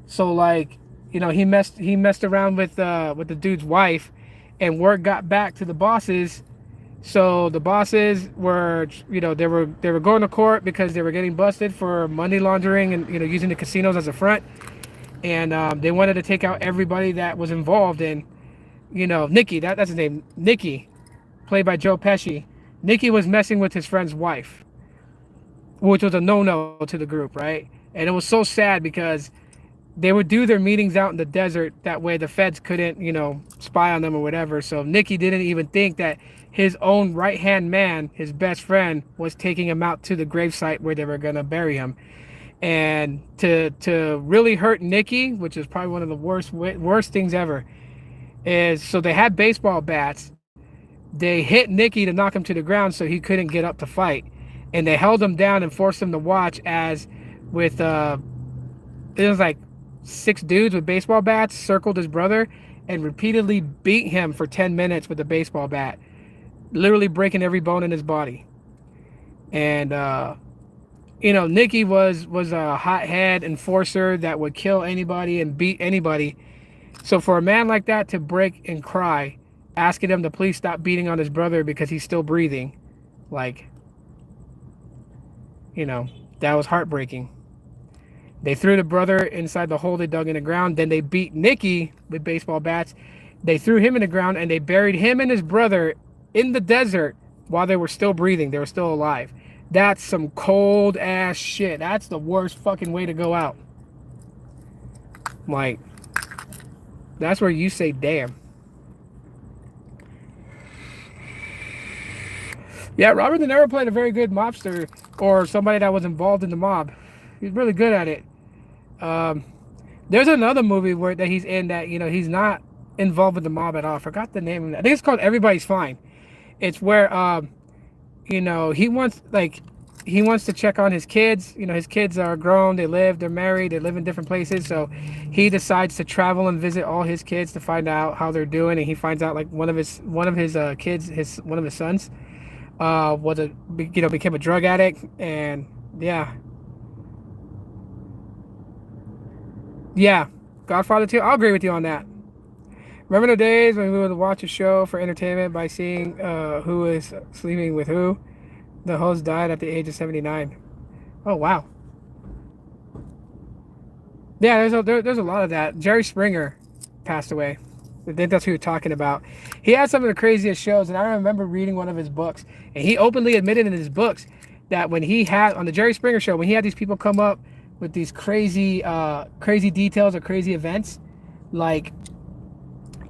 So like, he messed around with the dude's wife, and word got back to the bosses. So the bosses were, they were going to court because they were getting busted for money laundering and using the casinos as a front. And they wanted to take out everybody that was involved in, Nicky, that's his name, Nicky, played by Joe Pesci. Nicky was messing with his friend's wife, which was a no-no to the group, right? And it was so sad because they would do their meetings out in the desert. That way the feds couldn't, spy on them or whatever. So Nicky didn't even think that his own right-hand man, his best friend, was taking him out to the gravesite where they were going to bury him. And to really hurt Nicky, which is probably one of the worst things ever, is so they had baseball bats. They hit Nicky to knock him to the ground so he couldn't get up to fight. And they held him down and forced him to watch as with it was like 6 dudes with baseball bats circled his brother and repeatedly beat him for 10 minutes with a baseball bat, literally breaking every bone in his body. And Nicky was a hothead enforcer that would kill anybody and beat anybody. So for a man like that to break and cry, asking him to please stop beating on his brother because he's still breathing, Like, you know, that was heartbreaking. They threw the brother inside the hole they dug in the ground. Then they beat Nicky with baseball bats. They threw him in the ground and they buried him and his brother in the desert while they were still breathing. They were still alive. That's some cold ass shit. That's the worst fucking way to go out. Like, that's where you say damn. Yeah, Robert De Niro played a very good mobster or somebody that was involved in the mob. He's really good at it. There's another movie that he's in that, you know, he's not involved with the mob at all. I forgot the name of it. I think it's called Everybody's Fine. It's where, you know, he wants to check on his kids. You know, his kids are grown, they're married, they live in different places. So he decides to travel and visit all his kids to find out how they're doing. And he finds out like one of his kids, one of his sons, became a drug addict. And yeah, Godfather 2. I'll agree with you on that. Remember the days when we would watch a show for entertainment by seeing who is sleeping with who? The host died at the age of 79. Oh, wow. Yeah, there's a lot of that. Jerry Springer passed away. I think that's who you're talking about. He had some of the craziest shows, and I remember reading one of his books, and he openly admitted in his books that when he had, on the Jerry Springer show, when he had these people come up with these crazy details or crazy events, like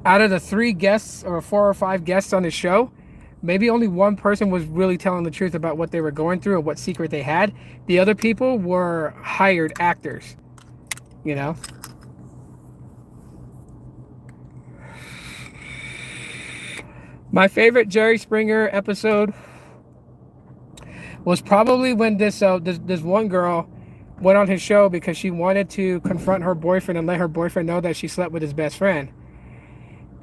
out of the 3 guests or 4 or 5 guests on his show, maybe only one person was really telling the truth about what they were going through or what secret they had. The other people were hired actors, you know? My favorite Jerry Springer episode was probably when this one girl went on his show because she wanted to confront her boyfriend and let her boyfriend know that she slept with his best friend.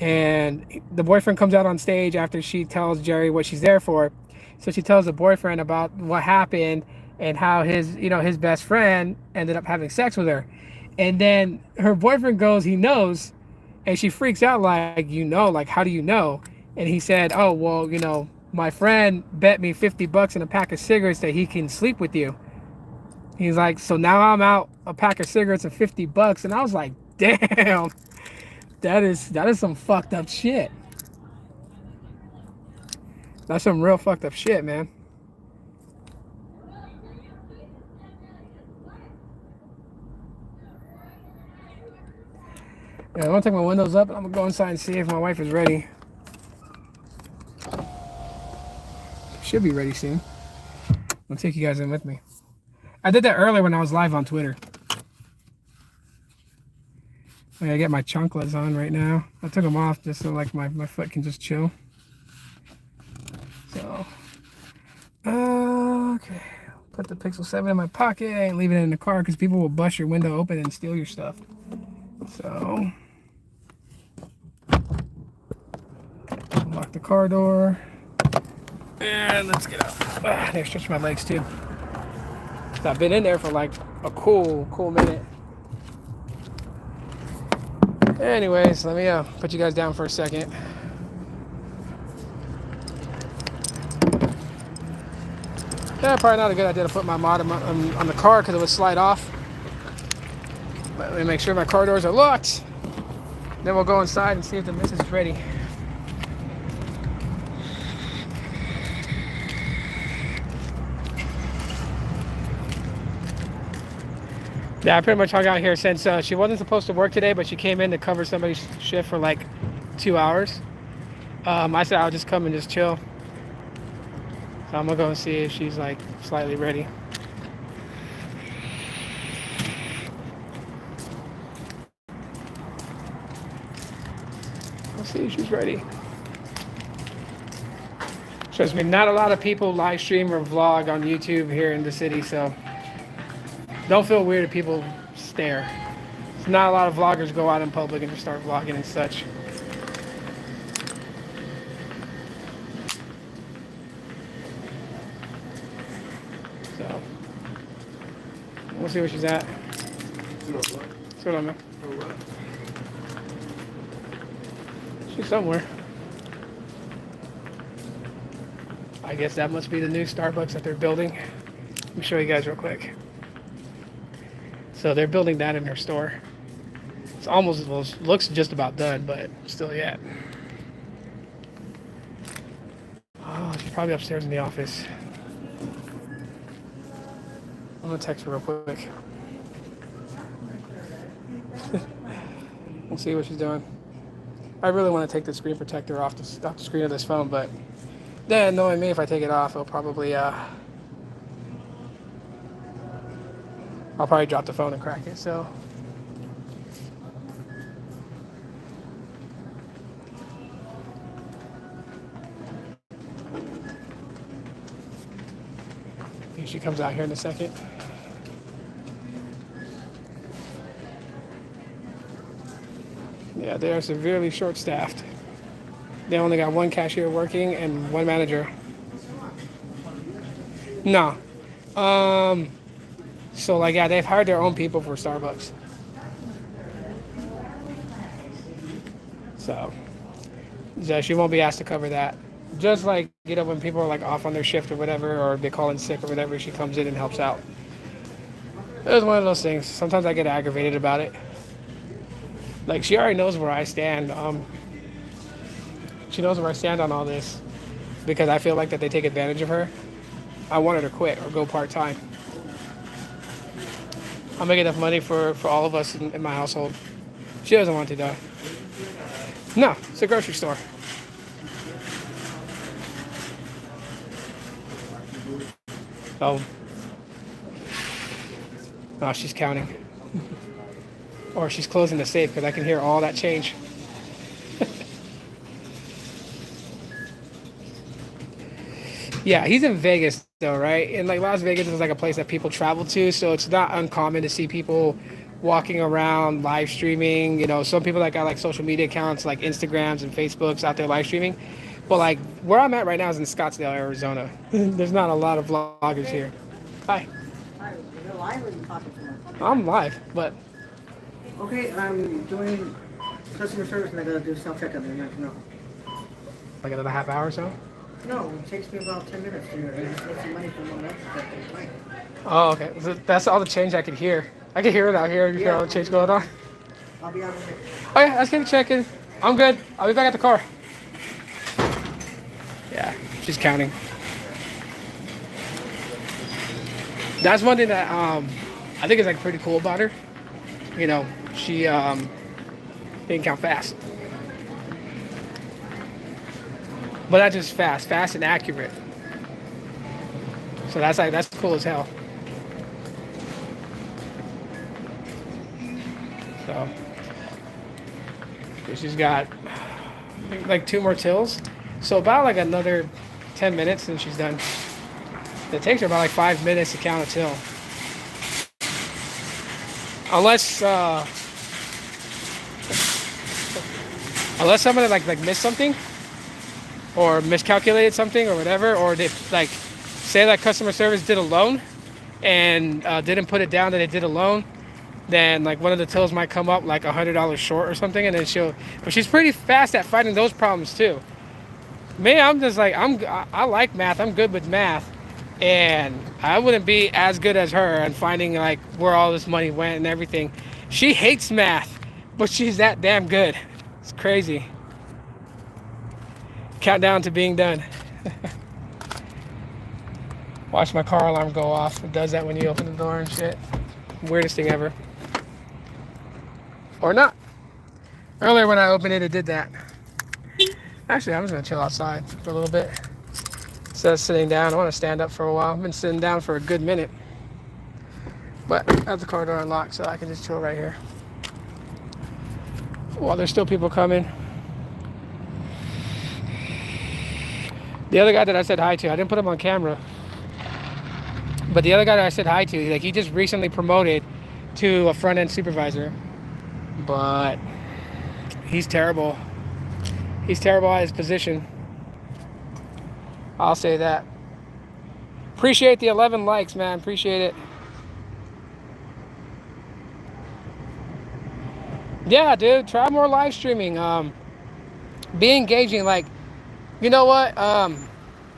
And the boyfriend comes out on stage after she tells Jerry what she's there for. So she tells the boyfriend about what happened and how his best friend ended up having sex with her. And then her boyfriend goes, he knows. And she freaks out like, like, how do you know? And he said, oh, well, my friend bet me $50 and a pack of cigarettes that he can sleep with you. He's like, so now I'm out a pack of cigarettes and $50. And I was like, damn. That is some fucked up shit. That's some real fucked up shit, man. Yeah, I'm gonna take my windows up and I'm gonna go inside and see if my wife is ready. Should be ready soon. I'll take you guys in with me. I did that earlier when I was live on Twitter. I got my chunklets on right now. I took them off just so like my foot can just chill. So, okay. Put the Pixel 7 in my pocket. I ain't leaving it in the car because people will bust your window open and steal your stuff. So, lock the car door. And let's get up. There, stretch my legs too. So I've been in there for like a cool minute. Anyways, let me put you guys down for a second. Yeah, probably not a good idea to put my mod on the car because it would slide off. But let me make sure my car doors are locked. Then we'll go inside and see if the missus is ready. Yeah, I pretty much hung out here since she wasn't supposed to work today, but she came in to cover somebody's shift for like 2 hours. I said I'll just come and just chill. So I'm gonna go and see if she's like slightly ready. Let's see if she's ready. Trust me, not a lot of people live stream or vlog on YouTube here in the city, so don't feel weird if people stare. It's not a lot of vloggers go out in public and just start vlogging and such. So, we'll see where she's at. What's going on, man? She's somewhere. I guess that must be the new Starbucks that they're building. Let me show you guys real quick. So they're building that in their store. It's almost, well, looks just about done, but still yet. Oh, she's probably upstairs in the office. I'm gonna text her real quick. We'll see what she's doing. I really want to take the screen protector off the screen of this phone, but then knowing me, if I take it off, I'll probably drop the phone and crack it. So I think she comes out here in a second. Yeah, they are severely short-staffed. They only got one cashier working and one manager. No. So like, yeah, they've hired their own people for Starbucks. So she won't be asked to cover that. Just like, you know, when people are like off on their shift or whatever, or they call in sick or whatever, she comes in and helps out. It was one of those things. Sometimes I get aggravated about it. Like, she already knows where I stand. She knows where I stand on all this because I feel like that they take advantage of her. I want her to quit or go part-time. I'll make enough money for all of us in my household. She doesn't want to, though. No, it's a grocery store. Oh, she's counting. Or she's closing the safe because I can hear all that change. Yeah, he's in Vegas though, right? And like Las Vegas is like a place that people travel to, so it's not uncommon to see people walking around live streaming. You know, some people that got like social media accounts like Instagrams and Facebooks out there live streaming. But like where I'm at right now is in Scottsdale, Arizona. There's not a lot of vloggers here. Hi. Hi, you're live or you talking to me? I'm live, but Okay, I'm doing customer service and I gotta do self-checkout there, no. like another half hour or so. No, it takes me about 10 minutes to get some money from one else. Oh, okay. So that's all the change I could hear. I can hear it out here. You know, change going on. I'll be out of here. Oh yeah, let's get a check-in. I'm good. I'll be back at the car. Yeah, she's counting. That's one thing that I think is like pretty cool about her. You know, she didn't count fast. But not just fast and accurate. So that's cool as hell. So she's got like 2 more tills. So about like another 10 minutes and she's done. It takes her about like 5 minutes to count a till. Unless somebody like missed something or miscalculated something or whatever, or they like say that customer service did a loan and didn't put it down that they did a loan, then like one of the tills might come up like $100 short or something, and then but she's pretty fast at finding those problems too. Me, I'm just like, I like math, I'm good with math, and I wouldn't be as good as her and finding like where all this money went and everything. She hates math, but she's that damn good. It's crazy. Countdown to being done. Watch my car alarm go off. It does that when you open the door and shit. Weirdest thing ever. Or not. Earlier when I opened it, it did that. Actually, I'm just gonna chill outside for a little bit. Instead of sitting down, I want to stand up for a while. I've been sitting down for a good minute. But I have the car door unlocked, so I can just chill right here. Well, there's still people coming. The other guy that I said hi to, I didn't put him on camera. But the other guy that I said hi to, like, he just recently promoted to a front-end supervisor. But he's terrible. He's terrible at his position. I'll say that. Appreciate the 11 likes, man. Appreciate it. Yeah, dude. Try more live streaming. Be engaging. Like, you know what?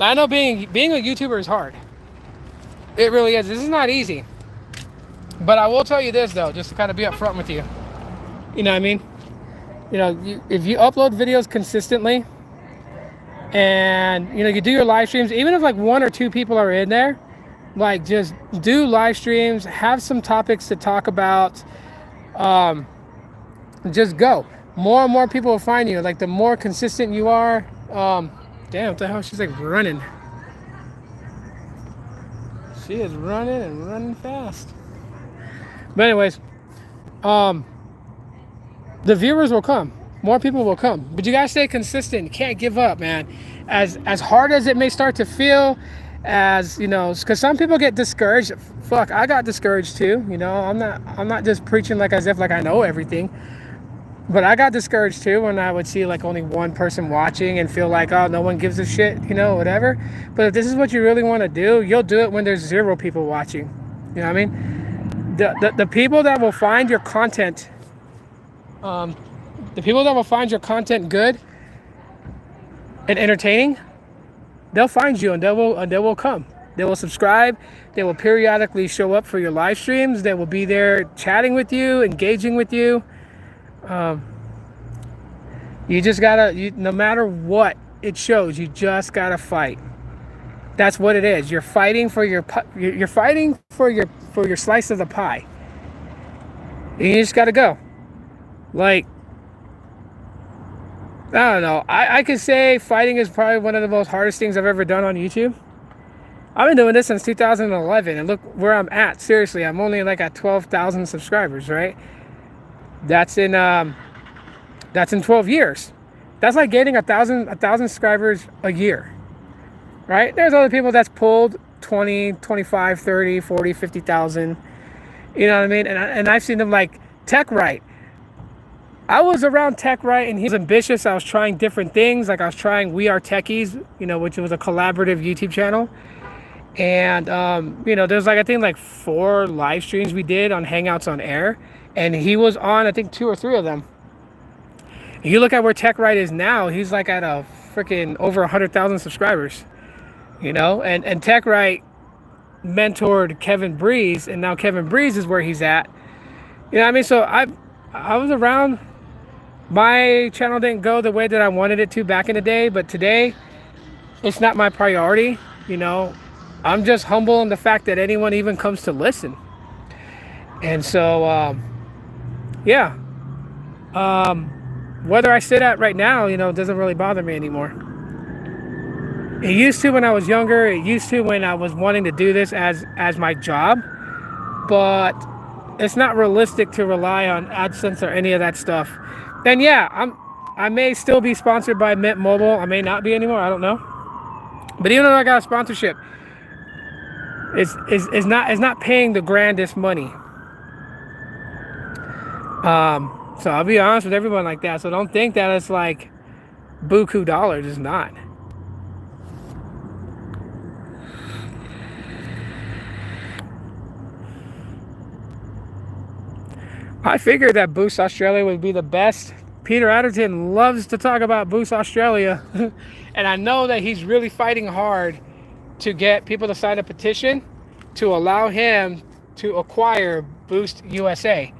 I know being a YouTuber is hard. It really is. This is not easy. But I will tell you this though, just to kind of be upfront with you. You know what I mean? If you upload videos consistently, and you do your live streams, even if like one or two people are in there, like just do live streams, have some topics to talk about. Just go. More and more people will find you. Like the more consistent you are. Damn, what the hell? She's like running. She is running and running fast. But anyways, the viewers will come. More people will come. But you gotta stay consistent. You can't give up, man. As hard as it may start to feel, because some people get discouraged. Fuck, I got discouraged too. I'm not just preaching like as if like I know everything. But I got discouraged too when I would see like only one person watching and feel like, oh, no one gives a shit, whatever. But if this is what you really want to do, you'll do it when there's 0 people watching. You know what I mean? The people that will find your content, good and entertaining, they'll find you and they will come. They will subscribe. They will periodically show up for your live streams. They will be there chatting with you, engaging with you. You just gotta, no matter what it shows, you just gotta fight. That's what it is. You're fighting for your slice of the pie. And you just gotta go. Like, I don't know. I could say fighting is probably one of the most hardest things I've ever done on YouTube. I've been doing this since 2011, and look where I'm at. Seriously, I'm only like at 12,000 subscribers, right? That's in 12 years. That's like getting 1,000 subscribers a year, right? There's other people that's pulled 20, 25, 30, 40, 50,000. You know what I mean? And I've seen them like Tech Right. I was around Tech Right, and he was ambitious. I was trying different things. Like I was trying We Are Techies, which was a collaborative YouTube channel. And there's like I think like 4 live streams we did on Hangouts on Air. And he was on, I think, 2 or 3 of them. You look at where Tech Right is now, he's like at a freaking over 100,000 subscribers. And Tech Right mentored Kevin Breeze, and now Kevin Breeze is where he's at. You know what I mean? So I was around. My channel didn't go the way that I wanted it to back in the day, but today, it's not my priority. I'm just humble in the fact that anyone even comes to listen. And so, yeah. Whether I sit at right now, doesn't really bother me anymore. It used to when I was younger. It used to when I was wanting to do this as my job. But it's not realistic to rely on AdSense or any of that stuff. And yeah, I may still be sponsored by Mint Mobile. I may not be anymore. I don't know. But even though I got a sponsorship, it's not paying the grandest money. So I'll be honest with everyone like that. So don't think that it's like buku dollars. It's not. I figured that Boost Australia would be the best. Peter Adderton loves to talk about Boost Australia. And I know that he's really fighting hard to get people to sign a petition to allow him to acquire Boost USA.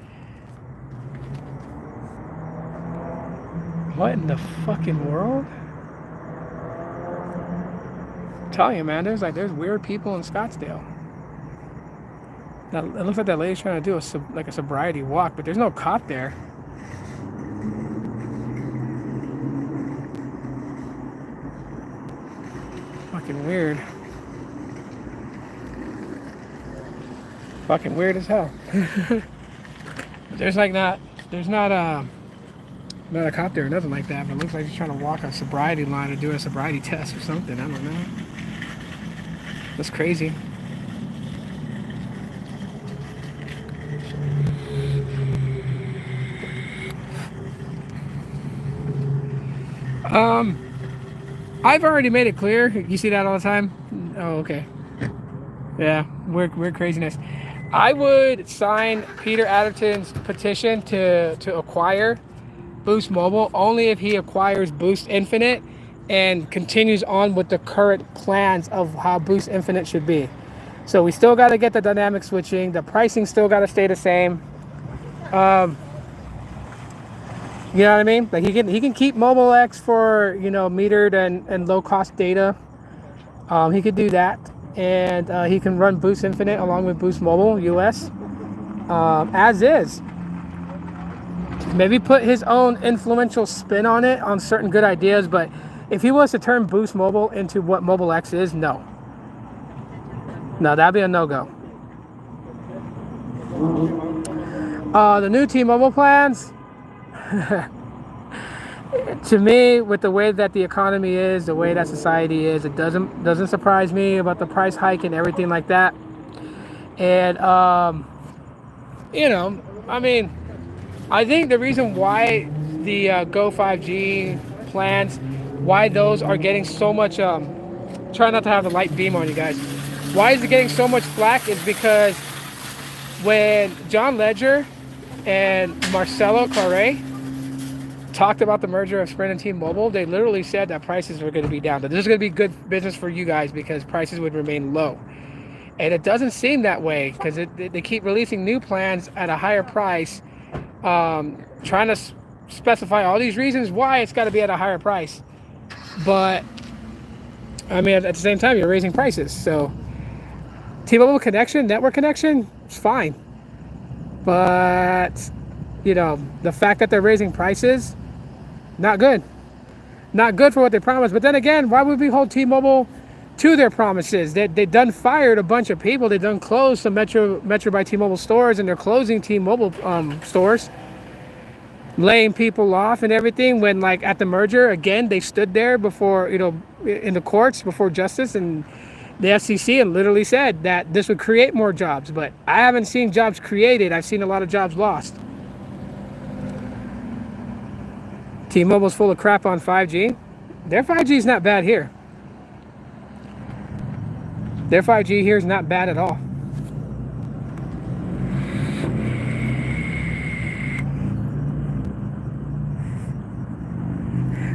What in the fucking world? I'm telling you, man, there's weird people in Scottsdale. Now, it looks like that lady's trying to do a sobriety walk, but there's no cop there. Fucking weird. Fucking weird as hell. There's not a cop there or nothing like that, but it looks like he's trying to walk a sobriety line or do a sobriety test or something. I don't know. That's crazy. I've already made it clear. You see that all the time? Oh, okay. Yeah, weird craziness. I would sign Peter Adderton's petition to acquire Boost Mobile only if he acquires Boost Infinite, and continues on with the current plans of how Boost Infinite should be. So we still got to get the dynamic switching. The pricing still got to stay the same. You know what I mean? Like he can keep Mobile X for metered and low cost data. He could do that, and he can run Boost Infinite along with Boost Mobile US as is. Maybe put his own influential spin on it on certain good ideas, but if he wants to turn Boost Mobile into what Mobile X is, no, that'd be a no-go. The new T-Mobile plans. To me, with the way that the economy is, the way that society is, it doesn't surprise me about the price hike and everything like that. And I mean, I think the reason why the Go 5G plans, why those are getting so much, try not to have the light beam on you guys. Why is it getting so much flack is because when John Ledger and Marcelo Clare talked about the merger of Sprint and T-Mobile, they literally said that prices were going to be down. That this is going to be good business for you guys because prices would remain low. And it doesn't seem that way because they keep releasing new plans at a higher price, trying to specify all these reasons why it's got to be at a higher price. But, I mean, at the same time, you're raising prices. So, T-Mobile connection, network connection, it's fine. But, the fact that they're raising prices, not good. Not good for what they promised. But then again, why would we hold T-Mobile to their promises? They done fired a bunch of people. They done closed some Metro by T-Mobile stores, and they're closing T-Mobile stores, laying people off and everything. When like at the merger, again, they stood there before in the courts before justice and the FCC and literally said that this would create more jobs. But I haven't seen jobs created. I've seen a lot of jobs lost. T-Mobile's full of crap on 5G. Their 5G is not bad here. Their 5G here is not bad at all.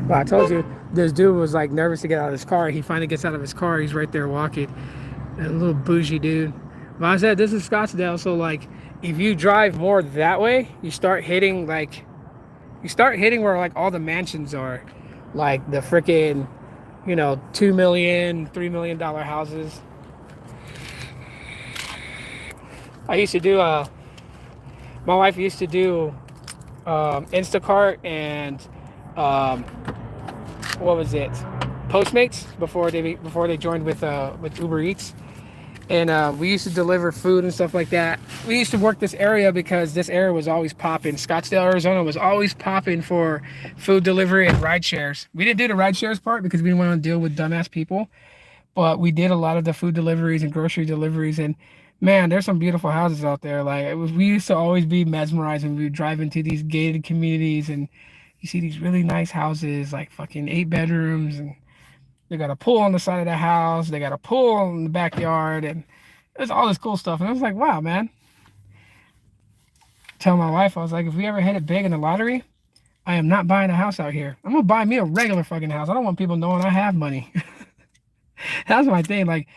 Well, I told you, this dude was like nervous to get out of his car. He finally gets out of his car. He's right there walking. A little bougie dude. But I said, this is Scottsdale. So like, if you drive more that way, you start hitting where like all the mansions are, like the freaking, $2 million, $3 million houses. I used to do, my wife used to do Instacart and what was it? Postmates before they joined with Uber Eats. And we used to deliver food and stuff like that. We used to work this area because this area was always popping. Scottsdale, Arizona was always popping for food delivery and ride shares. We didn't do the ride shares part because we didn't want to deal with dumbass people. But we did a lot of the food deliveries and grocery deliveries. And man, there's some beautiful houses out there. Like we used to always be mesmerized when we would drive into these gated communities and you see these really nice houses, like fucking 8 bedrooms, and they got a pool on the side of the house. They got a pool in the backyard, and there's all this cool stuff. And I was like, wow, man. Tell my wife, I was like, if we ever hit it big in the lottery, I am not buying a house out here. I'm gonna buy me a regular fucking house. I don't want people knowing I have money. That's my thing. Like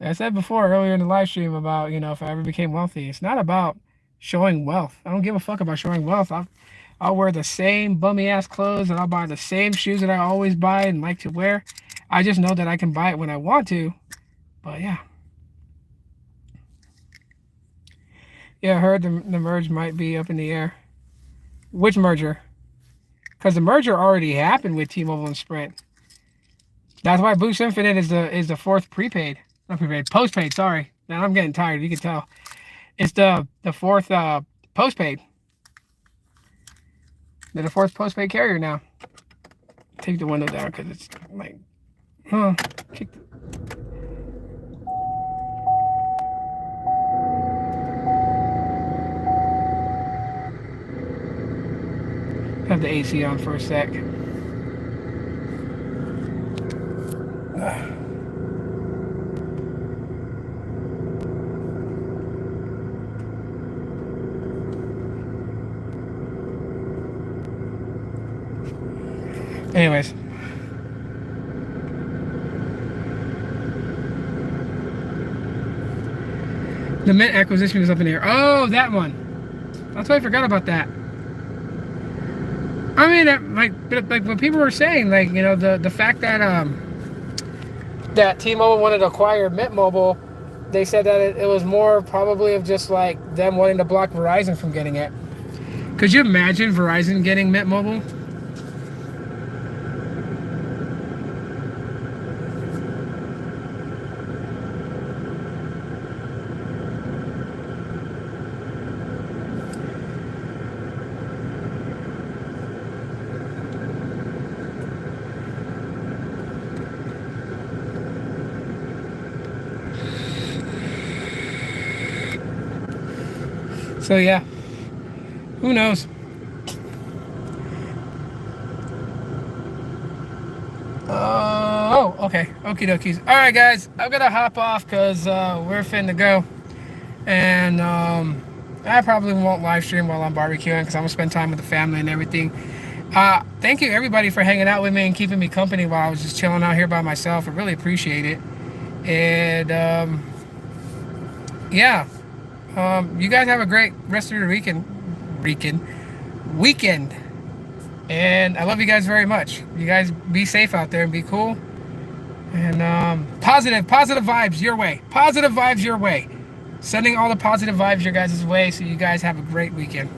I said before earlier in the live stream about, if I ever became wealthy, it's not about showing wealth. I don't give a fuck about showing wealth. I'll wear the same bummy ass clothes and I'll buy the same shoes that I always buy and like to wear. I just know that I can buy it when I want to. But yeah. Yeah, I heard the merge might be up in the air. Which merger? Because the merger already happened with T-Mobile and Sprint. That's why Boost Infinite is the fourth prepaid. Not prepaid, postpaid, sorry. Now I'm getting tired, you can tell. It's the fourth postpaid. They're the fourth postpaid carrier now. Take the window down because it's like, kick the... Have the AC on for a sec. Anyways, The Mint acquisition is up in the air. Oh, that one. That's why I forgot about that. I mean, like what people were saying, like, you know, the fact that that T-Mobile wanted to acquire Mint Mobile, they said that it was more probably of just like them wanting to block Verizon from getting it. Could you imagine Verizon getting Mint Mobile? So yeah, who knows? Oh, okay. Okie dokies. All right, guys. I'm going to hop off because we're finna go. And I probably won't live stream while I'm barbecuing because I'm going to spend time with the family and everything. Thank you, everybody, for hanging out with me and keeping me company while I was just chilling out here by myself. I really appreciate it. And, yeah. You guys have a great rest of your weekend. And I love you guys very much. You guys be safe out there and be cool. And positive vibes your way. Positive vibes your way. Sending all the positive vibes your guys' way so you guys have a great weekend.